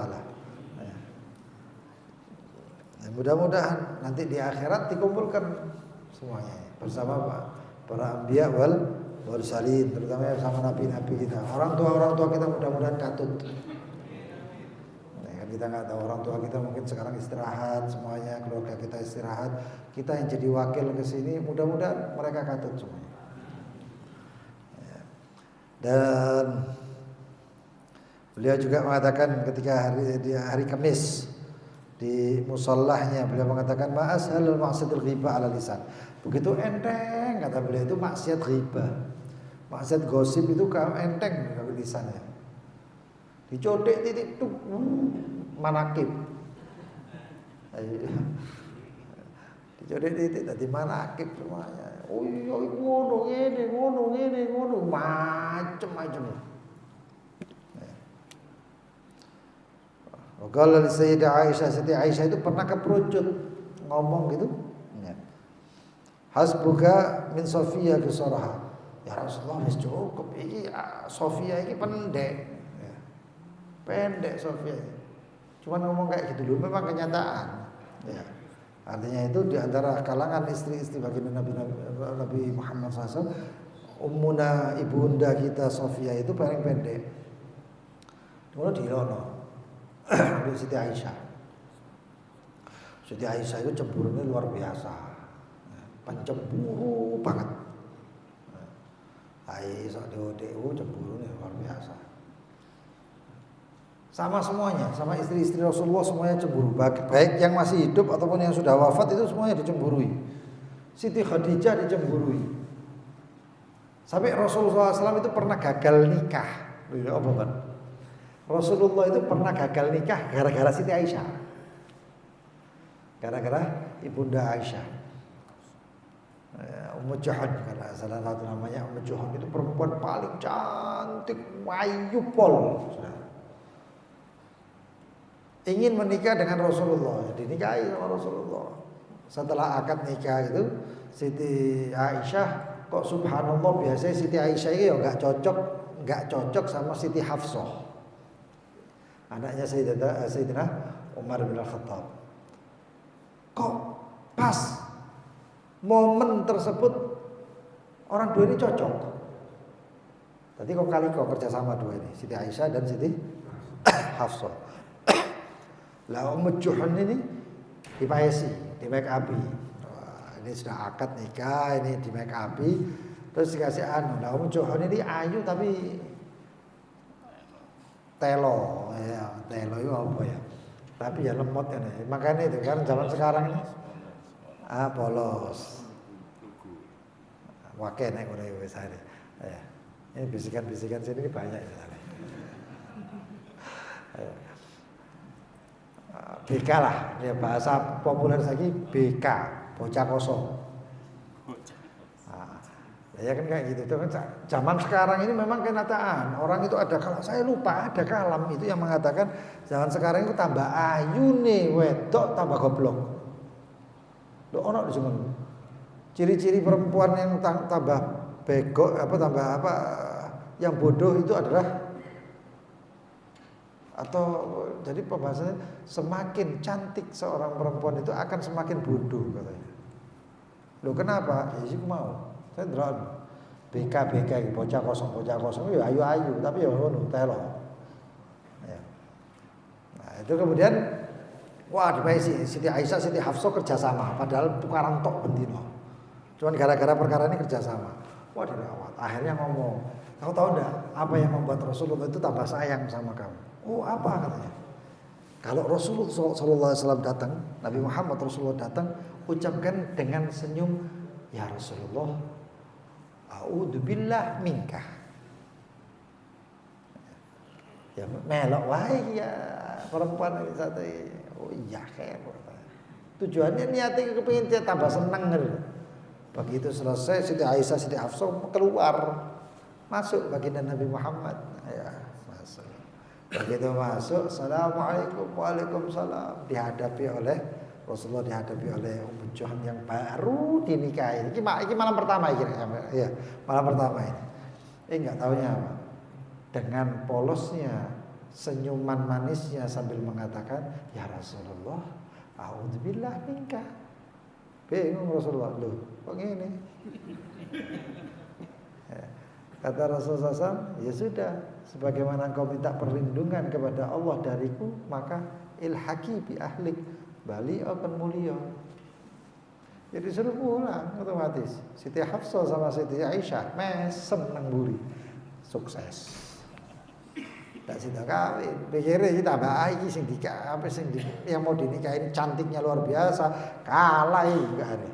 Ya, mudah-mudahan nanti di akhirat dikumpulkan semuanya bersama para anbiya wal mursalin, terutama sama nabi-nabi kita. Orang tua kita mudah-mudahan katut. Kita nggak tahu, orang tua kita mungkin sekarang istirahat semuanya, keluarga kita istirahat, kita yang jadi wakil ke sini, mudah-mudahan mereka katut semuanya. Dan beliau juga mengatakan ketika hari Kamis di musallahnya, beliau mengatakan ma'ashalul ma'siyatul ghibah ala lisan. Begitu enteng kata beliau itu maksiat ghibah, maksiat gosip itu enteng dari lisannya. Dicotek titik tuh manakib. Dicotek titik tadi manakib semuanya. Oh iya ngono macem-macem. Kalau Sayyidah Aisyah, Siti Aisyah itu pernah keperucut ngomong gitu. Hasbuka min Sofia kisaraha. Ya Rasulullah wis cukup iki Sofia iki pendek. Pendek Sofia. Cuman ngomong kayak gitu dulu, memang kenyataan. Ya. Artinya itu di antara kalangan istri-istri baginda Nabi Muhammad SAW, ummuna ibunda kita Sofia itu paling pendek. Kemudian dilono Siti Aisyah. Siti Aisyah itu cemburunya luar biasa, pencemburu banget. Aisyah dewa cemburunya luar biasa. Sama semuanya, sama istri-istri Rasulullah semuanya cemburu. Baik yang masih hidup ataupun yang sudah wafat itu semuanya dicemburui. Siti Khadijah dicemburui. Sampai Rasulullah SAW itu pernah gagal nikah. Rasulullah itu pernah gagal nikah gara-gara Siti Aisyah. Gara-gara ibunda Aisyah. Ummu Juhan, karena salah satu namanya Ummu Juhan, itu perempuan paling cantik, wayu pol. Ingin menikah dengan Rasulullah, dinikahi sama Rasulullah. Setelah akad nikah itu, Siti Aisyah kok subhanallah, biasanya Siti Aisyah ini nggak cocok sama Siti Hafsah, anaknya Sayyidina Umar bin Khattab. Kok pas momen tersebut orang dua ini cocok. Tadi kok kerjasama dua ini, Siti Aisyah dan Siti Hafsah. Lah Ummu Juhan ini dipaesi, di make up. Ini sudah akad nikah, ini di make up. Terus dikasih Lah Ummu Juhan ini ayu tapi telo, ya telo itu apa ya? Tapi ya lemot ya. Makanya itu kan zaman sekarang ini polos. Wakil nek ngono wis are. Ya. Ini bisikan-bisikan sini banyak ya. BK lah, ya bahasa populer lagi BK, bocah kosong. Ya kan kayak gitu. Itu kan zaman sekarang ini memang kenyataan. Orang itu ada kalam, saya lupa ada kalam itu yang mengatakan zaman sekarang itu tambah ayu nih wedok tambah goblok. Loh ono di sini. Ciri-ciri perempuan yang tambah bego yang bodoh itu adalah, atau jadi pembahasannya semakin cantik seorang perempuan itu akan semakin bodoh katanya. Loh kenapa? Ya sih mau. Saya drone BK bocah kosong ya ayu tapi ya ngono telo. Ya. Nah, itu kemudian dipaisi Siti Aisyah, Siti Hafsah kerjasama, padahal tukaran tok bendino. Cuman gara-gara perkara ini kerjasama. Dirawat. Akhirnya ngomong, "Kamu tahu enggak apa yang membuat Rasulullah itu tambah sayang sama kamu?" Oh, apa katanya? Kalau Rasulullah SAW datang, Nabi Muhammad Rasulullah datang, ucapkan dengan senyum, "Ya Rasulullah, a'udzubillah minka." Ya melok wae ya perempuan ini satu. Oh iya kayak tujuannya niatnya kepengin dia tambah seneng gitu. Begitu selesai Siti Aisyah, Siti Hafsah keluar, masuk baginda Nabi Muhammad. Ya, masuk. Begitu masuk, Assalamualaikum, Waalaikumsalam, dihadapi oleh Rasulullah, dihadapi oleh Ummu Juham yang baru dinikahi. Ini malam pertama ya, malam pertama ini. Enggak tahunya apa? Dengan polosnya, senyuman manisnya sambil mengatakan, "Ya Rasulullah, a'udzubillah minka." Bingung Rasulullah, loh, kok gini? Kata Rasulullah SAW, ya sudah, sebagaimana engkau minta perlindungan kepada Allah dariku, maka ilhaqi bi ahlik, bali akan mulia. Jadi suruh pulang otomatis. Siti Hafsah sama Siti Aisyah mesem nang buri. Sukses. Tak sida kawin. Pikire iki tambah iki sing yang mau dinikahin cantiknya luar biasa, kalah enggak ada.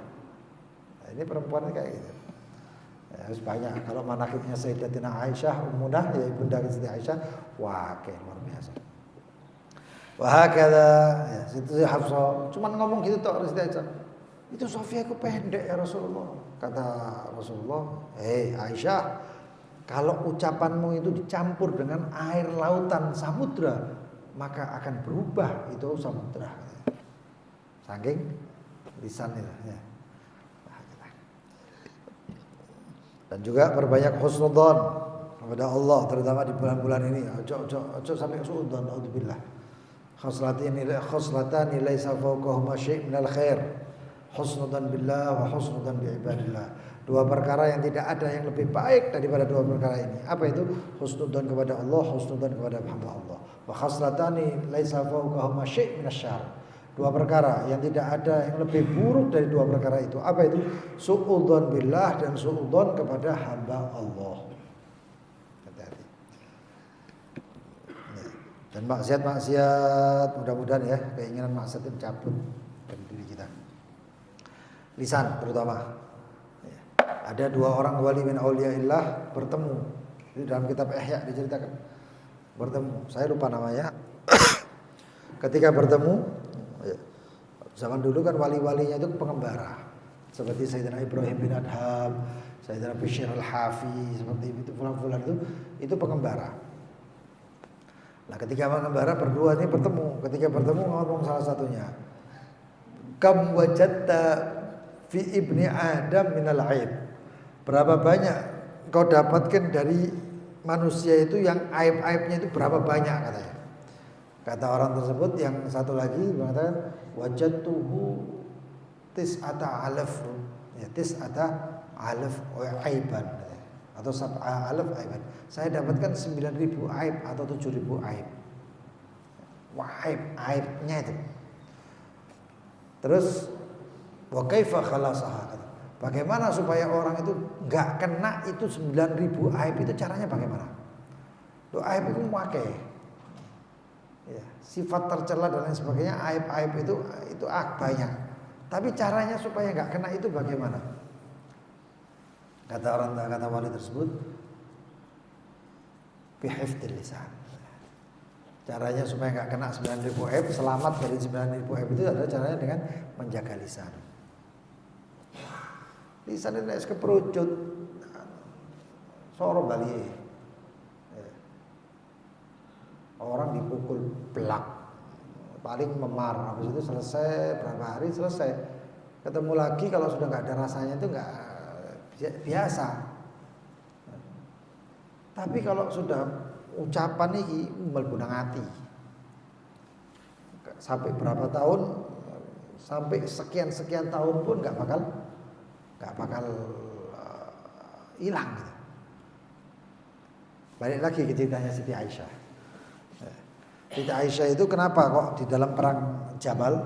Nah, ini perempuan kayak gitu. Ya, harus banyak. Kalau manakibnya Sayyidatina Aisyah Ummunah, ya ibunda Siti Aisyah, wah kayak luar biasa. Wah kata ya, Siti Hafsah cuman ngomong gitu tok Siti Aisyah. Itu Sofia ku pendek ya Rasulullah. Kata Rasulullah, Aisyah, kalau ucapanmu itu dicampur dengan air lautan samudra, maka akan berubah itu samudra. Saking lisan itu ya. Dan juga perbanyak husnudzon kepada Allah, terutama di bulan-bulan ini. Ojo sampai suudzon, auzubillah. Khoslatani laisa fawqahuma syai' minal khair. Husnudzon billah wa husnudzon bi ibadillah. Dua perkara yang tidak ada yang lebih baik daripada dua perkara ini. Apa itu? Husnudzon kepada Allah, husnudzon kepada hamba Allah. Wa khoslatani laisa fawqahuma syai' minasyarr. Dua perkara yang tidak ada yang lebih buruk dari dua perkara itu. Apa itu? Su'udzon billah dan su'udzon kepada hamba Allah. Hati-hati. Dan maksiat, mudah-mudahan ya keinginan maksiat itu cabut dari diri kita. Lisan terutama. Ada dua orang wali min auliyaillah bertemu. Ini dalam kitab Ihya diceritakan. Bertemu. Saya lupa namanya. Ketika bertemu, zaman dulu kan wali-walinya itu pengembara, seperti Sayyidina Ibrahim bin Adham, Sayyidina Bishr al-Hafi, seperti itu fulan-fulan itu pengembara. Nah, ketika pengembara berdua ini bertemu, ketika bertemu ngomong salah satunya, "Kam wajadta fi ibni Adam minal aib." Berapa banyak kau dapatkan dari manusia itu yang aib-aibnya itu berapa banyak katanya. Kata orang tersebut, yang satu lagi mengatakan wajadtuhu tis'ata alaf, ya tis'ata alaf aiban atau sab'a alaf aiban. Saya dapatkan 9.000 aib atau 7.000 aib. Wah, aibnya itu. Terus wa kaifa khalasaha? Bagaimana supaya orang itu enggak kena itu 9.000 aib itu, caranya bagaimana? Doa aib itu pakai ya, sifat tercela dan lain sebagainya, aib-aib itu banyak. Tapi caranya supaya nggak kena itu bagaimana? Kata wali tersebut, bihifdzil lisan. Caranya supaya nggak kena 9.000 aib, selamat dari 9.000 aib itu adalah caranya dengan menjaga lisan. Lisan ini es keperucut, soro bali. Orang dipukul belak, paling memar, habis itu selesai berapa hari selesai, ketemu lagi kalau sudah nggak ada rasanya itu nggak biasa. Tapi kalau sudah ucapan ini melbunang hati, sampai berapa tahun, sampai sekian tahun pun nggak bakal hilang gitu. Balik lagi ke ceritanya Siti Aisyah. Siti Aisyah itu kenapa kok di dalam perang Jamal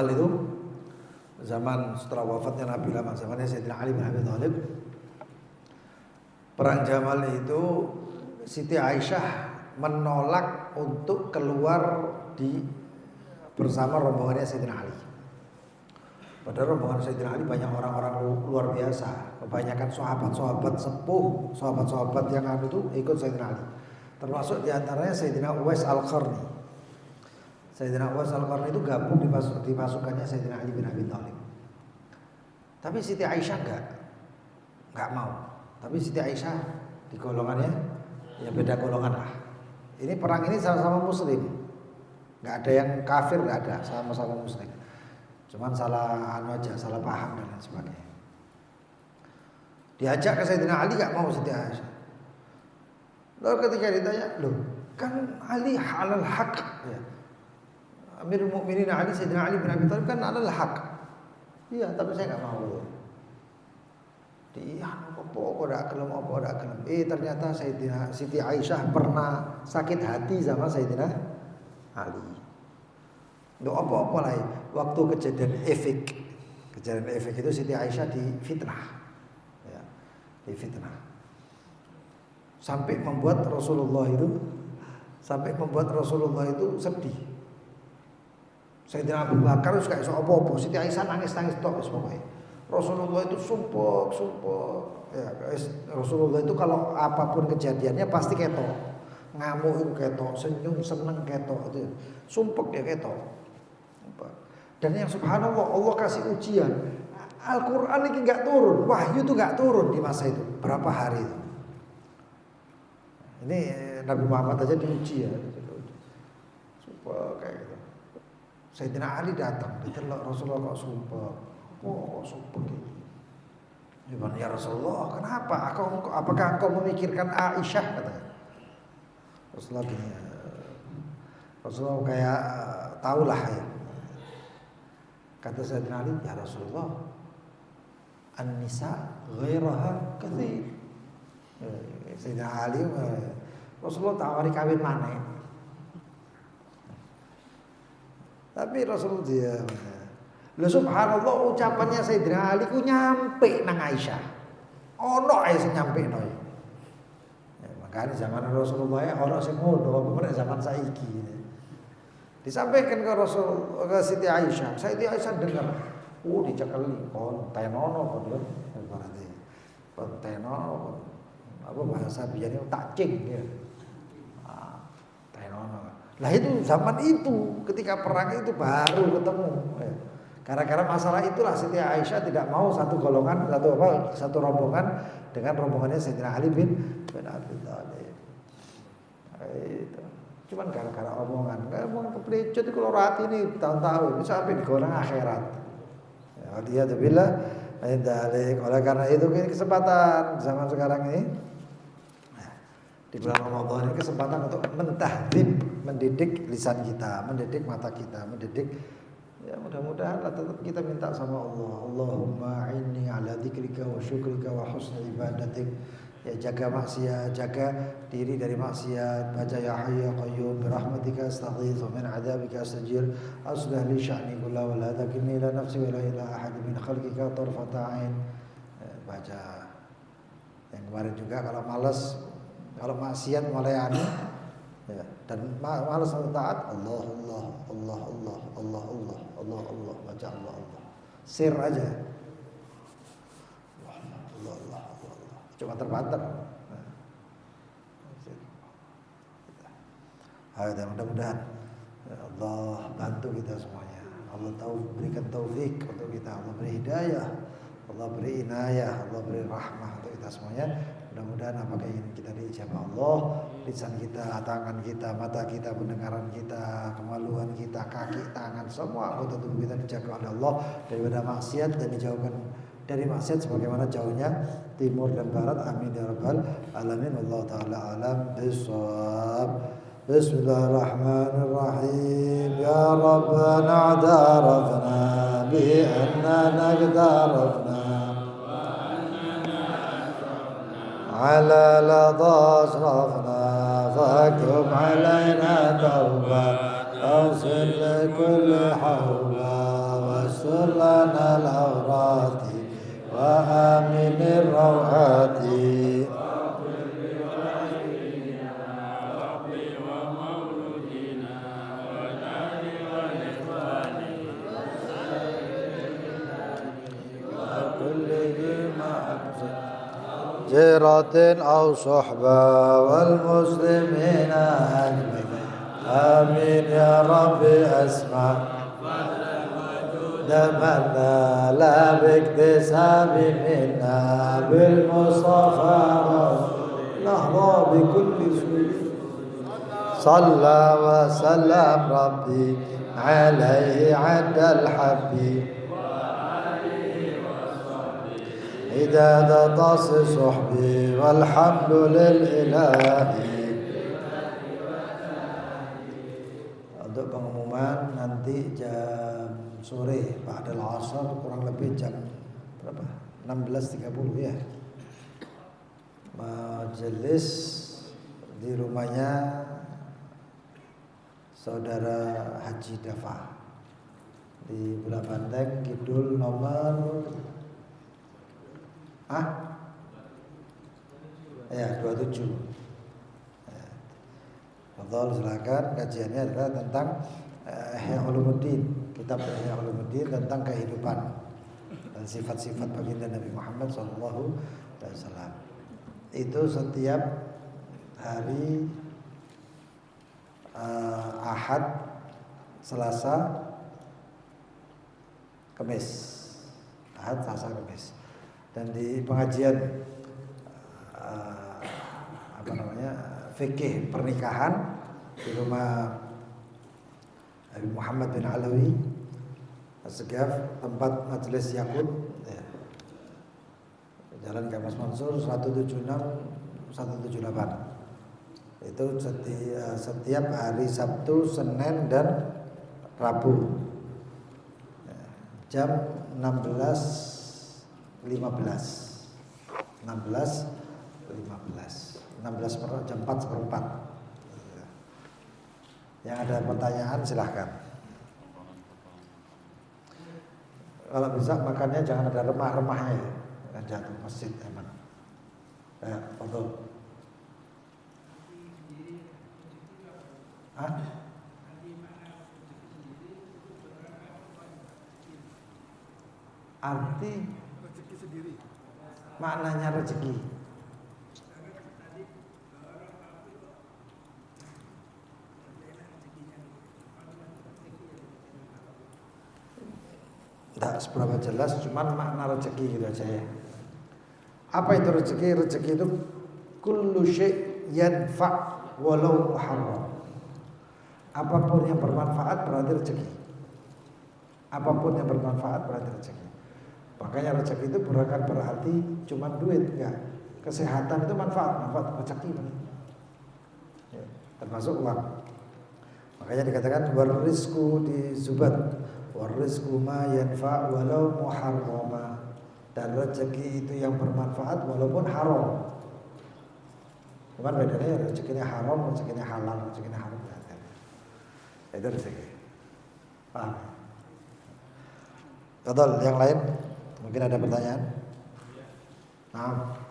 itu zaman setelah wafatnya Nabi lama, zamannya Sayyidina Ali bin Abi Thalib. Perang Jamal itu Siti Aisyah menolak untuk keluar bersama rombongannya Sayyidina Ali. Padahal rombongan Sayyidina Ali banyak orang-orang luar biasa, kebanyakan sahabat-sahabat sepuh, sahabat-sahabat yang itu ikut Sayyidina Ali. Termasuk diantaranya Sayyidina Uwais Al-Qarni. Sayyidina Uwais Al-Qarni itu gabung di pasukannya Sayyidina Ali bin Abi Thalib. Tapi Siti Aisyah enggak mau. Tapi Siti Aisyah di golongannya ya beda golongan lah. Ini perang ini sama-sama muslim. Enggak ada yang kafir, enggak ada, sama-sama muslim. Cuman salah aja, salah paham dan lain sebagainya. Diajak ke Sayyidina Ali enggak mau Siti Aisyah. Lalu ketika ditanya, "Loh, kan Ali halal haq." Ya. Amirul Mukminin Ali, Sayyidina Ali bin Abi Thalib kan adalah hak. Iya, tapi saya enggak mau. Iya, apa dak kelem. Ternyata Sayyidina Siti Aisyah pernah sakit hati sama Sayyidina Ali. Ndak apa-apa lah. Waktu kejadian Ifk. Kejadian Ifk itu Siti Aisyah difitnah. Ya, difitnah. Sampai membuat Rasulullah itu sedih. Sayyidina Abu Bakar wis gak iso apa-apa, Siti Aisyah nangis-nangis tok wis pokoke. Rasulullah itu sumpek. Ya, Rasulullah itu kalau apapun kejadiannya pasti ketok. Ngamuk itu ketok, senyum seneng ketok itu. Sumpek dia ketok. Dan yang subhanallah Allah kasih ujian. Al-Qur'an ini enggak turun, wahyu itu enggak turun di masa itu. Berapa hari itu? Ini Nabi Muhammad aja diuji ya. Sumpek kayak gitu. Sayyidina Ali datang, ditelok Rasulullah kok sumpah. Kok sumpah gitu. Ya Rasulullah, kenapa? Apakah engkau memikirkan Aisyah katanya? Rasulullah gini, Rasulullah kayak tahulah ya. Kata Sayyidina Ali, ya Rasulullah, an-nisa ghairaha katsir. Sayyidina Ali, Rasulullah tawari kawin maneh. Tapi Rasulullah diam. Lah subhanallah ucapannya Sayyidina Ali ku nyampe nang Aisyah. Ono ae sing nyampekno. Ya, makanya zaman Rasulullah ya ono sing ngono apa zaman saiki. Disampaikan ke Siti Aisyah. Siti Aisyah dengar. Dicekeli kon tenono kon berarti. Kon tenono apa bahasa biyane tak cing ya. Tenono. Lah itu zaman itu ketika perang itu baru ketemu. Gara-gara masalah itulah Siti Aisyah tidak mau satu golongan satu rombongan dengan rombongannya Sayyidina Ali bin Abi Thalib. Itu. Cuman gara-gara omongan keplecut itu kalau hati ini tahun-tahun bisa sampai di golongan akhirat. Ya dia billah oleh karena itu ini kesempatan zaman sekarang ini di bulan Ramadan ini kesempatan untuk mendidik lisan kita, mendidik mata kita, mendidik ya mudah-mudahan lah tetap kita minta sama Allah. Allahumma inni ala dzikrika wa syukrika wa husni ibadatik. Ya jaga maksiat, jaga diri dari maksiat. Baca ya hayyu ya qayyum bi rahmatika astaghits wa min adzabika astajir. Aslih li sya'ni kullahu wa la takilni ila nafsi wa la ila ahad min khalqika tarfata ain. Baca. Yang kemarin juga kalau malas, kalau maksiat melayani ya, dan malas untuk taat Allah baca Allah sir aja Allah cuma terbanter. Ayo mudah-mudahan Allah bantu kita semuanya. Allah berikan taufik untuk kita. Allah beri hidayah, Allah beri inayah, Allah beri rahmah untuk kita semuanya. Mudah-mudahan apa keinginan kita diijabah Allah. Lisan kita, tangan kita, mata kita, pendengaran kita, kemaluan kita, kaki, tangan, semua anggota tubuh kita dijaga oleh Allah daripada maksiat dan dijauhkan dari maksiat sebagaimana jauhnya timur dan barat. Amin ya rabbal alamin. Allah taala alam bisawab. Bismillahirrahmanirrahim. Ya Rabbana a'tarafna bi annana qtarafna على لظى أسرفنا فاكتب علينا توبة أغسل لكل حوبة واستر لنا العورات وآمن الروعات جيرة أو صحبة والمسلمين أجمعين آمين يا رب أسمع دمنا لا باكتساب منا بالمصطفى نحظى بكل سوء صلى وسلم ربي عليه عند الحب إداد طاس صحبي والحمد للإله. Untuk pengumuman nanti jam sore ba'dal asar kurang lebih jam berapa? 16.30 ya. Majelis di rumahnya Saudara Haji Dafa di Bulak Banteng Kidul nomor 27. Fadhol silakan, kajiannya adalah tentang Ihya Ulumuddin, kitab Ihya Ulumuddin tentang kehidupan dan sifat-sifat baginda Nabi Muhammad SAW. Itu setiap hari Ahad, Selasa, Kamis. Ahad, Selasa, Kamis. Dan di pengajian fikih pernikahan di rumah Habib Muhammad bin Alawi As-Segaf, tempat majelis Yakut ya. Jalan Mas Mansur 176 178. Itu setiap hari Sabtu, Senin dan Rabu jam 16.15 jam 4:04. Yang ada pertanyaan silahkan. Kalau bisa makannya jangan ada remah-remahnya ya. Jatuh masjid emang. Ya, betul. Arti rezeki sendiri. Maknanya rezeki. Tidak seberapa jelas, cuman makna rezeki gitu aja ya. Apa itu rezeki? Rezeki itu kullu syai' yanfa' walau muharram. Apapun yang bermanfaat berarti rezeki. Apapun yang bermanfaat berarti rezeki. Makanya rezeki itu bukan berarti cuma duit, enggak. Kesehatan itu manfaat rezeki. Ya, termasuk uang. Makanya dikatakan warizqu di Zubat, warizqu ma yanfa' walau muharrama. Dan rezeki itu yang bermanfaat walaupun haram. Bukan bedanya rezekinya haram, rezekinya halal, rezekinya haram. Itu rezeki. Paham? Betul, yang lain? Mungkin ada pertanyaan? Nah.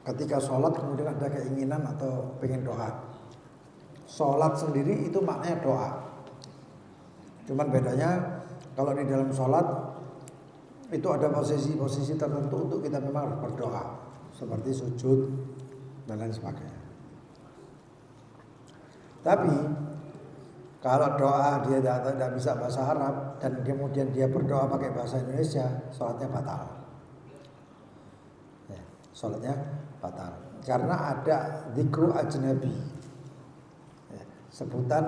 Ketika sholat kemudian ada keinginan atau pengen doa. Sholat sendiri itu maknanya doa. Cuman bedanya kalau di dalam sholat itu ada posisi-posisi tertentu untuk kita memang harus berdoa, seperti sujud dan lain sebagainya. Tapi kalau doa dia tidak bisa bahasa Arab dan kemudian dia berdoa pakai bahasa Indonesia, sholatnya batal. Ya, sholatnya batal karena ada dzikru ajnabi, ya, sebutan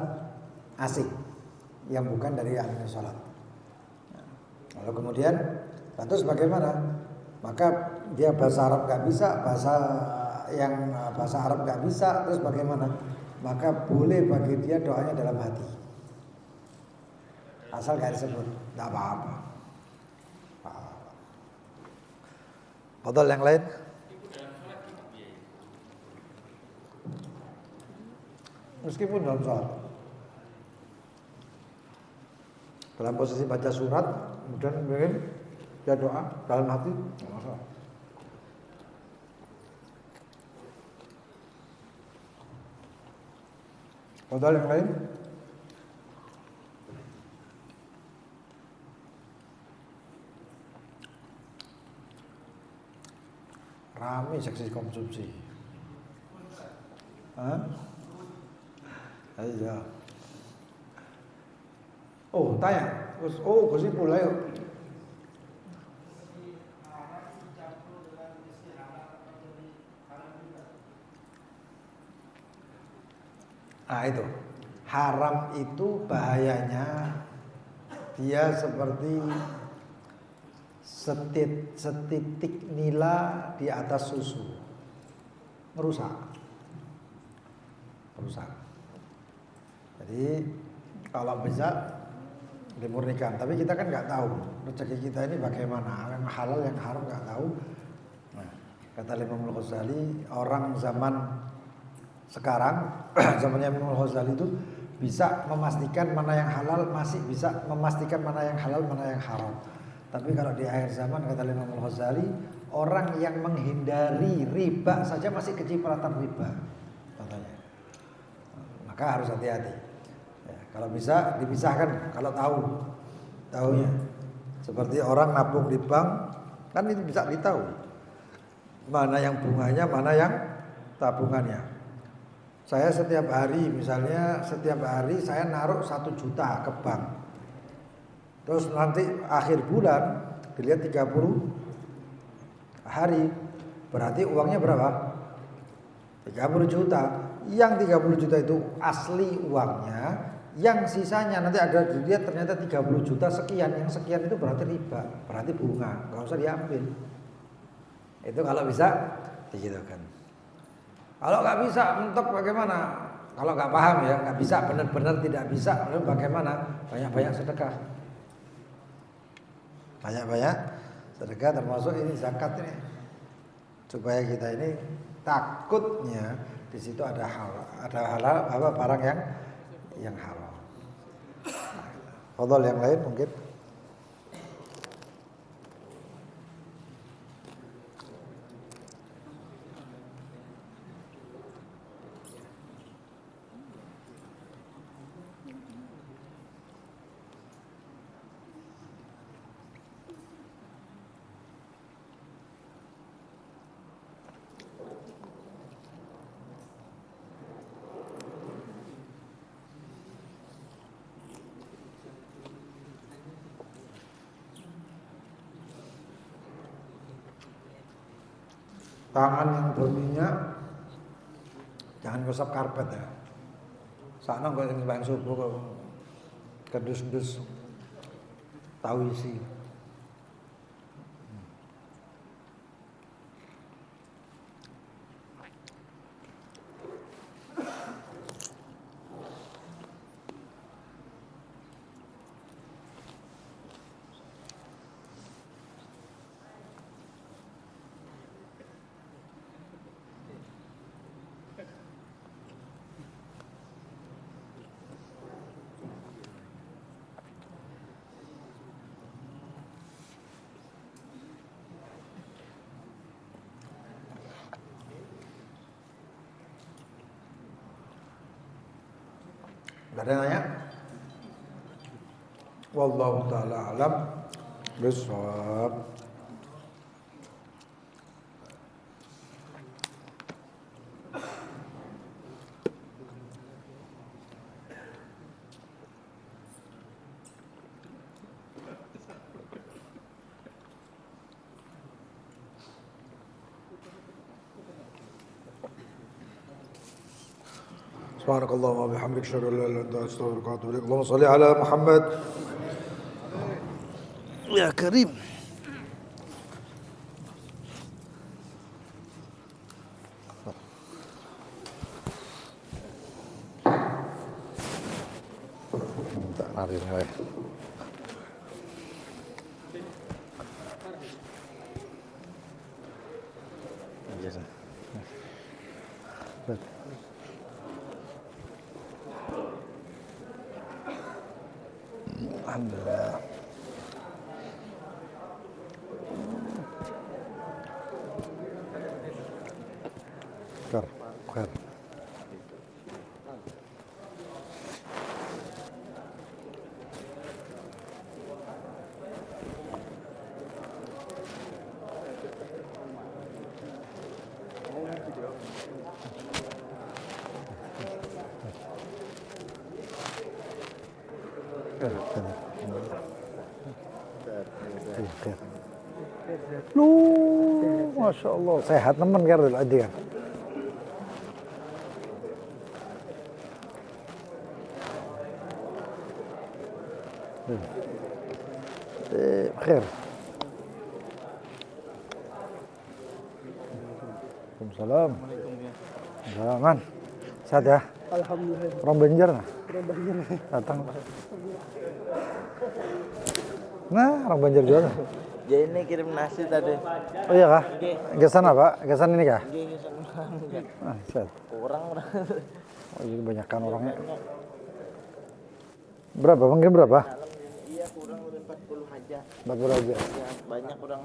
asing yang bukan dari ahli sholat. Lalu kemudian terus bagaimana? Maka dia bahasa Arab nggak bisa, bahasa Arab nggak bisa, terus bagaimana? Maka boleh bagi dia doanya dalam hati, asal nggak disebut, nggak apa-apa. Betul, yang lain? meskipun dalam sholat. Dalam posisi baca surat, kemudian ingin ya doa dalam hati, nggak masalah. Modal yang lain? Rame seksi konsumsi. Hah? Iya. Oh, tanya. Oh, Gus Ipul ayo. Nah itu, haram itu bahayanya dia seperti setitik nila di atas susu, merusak. Jadi kalau bisa dimurnikan, tapi kita kan nggak tahu rezeki kita ini bagaimana, yang halal yang haram nggak tahu. Nah, kata Imam Al-Ghazali, orang zaman sekarang zamannya Imam Al-Ghazali itu bisa memastikan mana yang halal, masih bisa memastikan mana yang halal, mana yang haram. Tapi kalau di akhir zaman kata Imam Al-Ghazali, orang yang menghindari riba saja masih kecipratan riba, katanya. Maka harus hati-hati. Ya, kalau bisa dipisahkan, kalau tahunya. Seperti orang nabung di bank, kan itu bisa ditahu mana yang bunganya, mana yang tabungannya. Saya setiap hari saya naruh 1 juta ke bank. Terus nanti akhir bulan dilihat 30 hari. Berarti uangnya berapa? 30 juta. Yang 30 juta itu asli uangnya, yang sisanya nanti ada dilihat ternyata 30 juta sekian. Yang sekian itu berarti riba, berarti bunga, enggak usah diambil. Itu kalau bisa digitukan. Kalau nggak bisa mentok bagaimana? Kalau nggak paham ya, nggak bisa, benar-benar tidak bisa, lalu bagaimana? Banyak-banyak sedekah. Banyak-banyak sedekah, termasuk ini zakat ini. Supaya kita ini takutnya di situ ada halal apa barang yang halal. Fadhol yang lain mungkin. Tangan yang berminyak jangan gosok karpet ya. Sakno kok sing sembahyang subuh kok kedus-kedus tahu isi. Gak ada yang nanya? Wallahu ta'ala alam bisawab. Subhanakallahumma wa bihamdika asyhadu an la ilaha illa anta astaghfiruka wa atubu ilaik. Allahumma shalli ala Muhammad. Ya Karim. Tak lari wae. Biasa. Alhamdulillah. Khair, khair. Lu, masya Allah, sehat teman kan dulu aja kan. Khair. Waalaikumsalam. Aman. Sehat ya? Alhamdulillah. Orang Banjar nah? Orang Banjar. Datang. Nah, orang Banjar juga. Jadi ini kirim nasi tadi. Oh iya kah? Gesan apa? Gesan ini kah? Gini sama Ah, set. orang. Oh iya, kebanyakan orangnya. Berapa? Mungkin berapa? Iya kurang udah 40 aja. 40 aja. Ya, banyak kurang.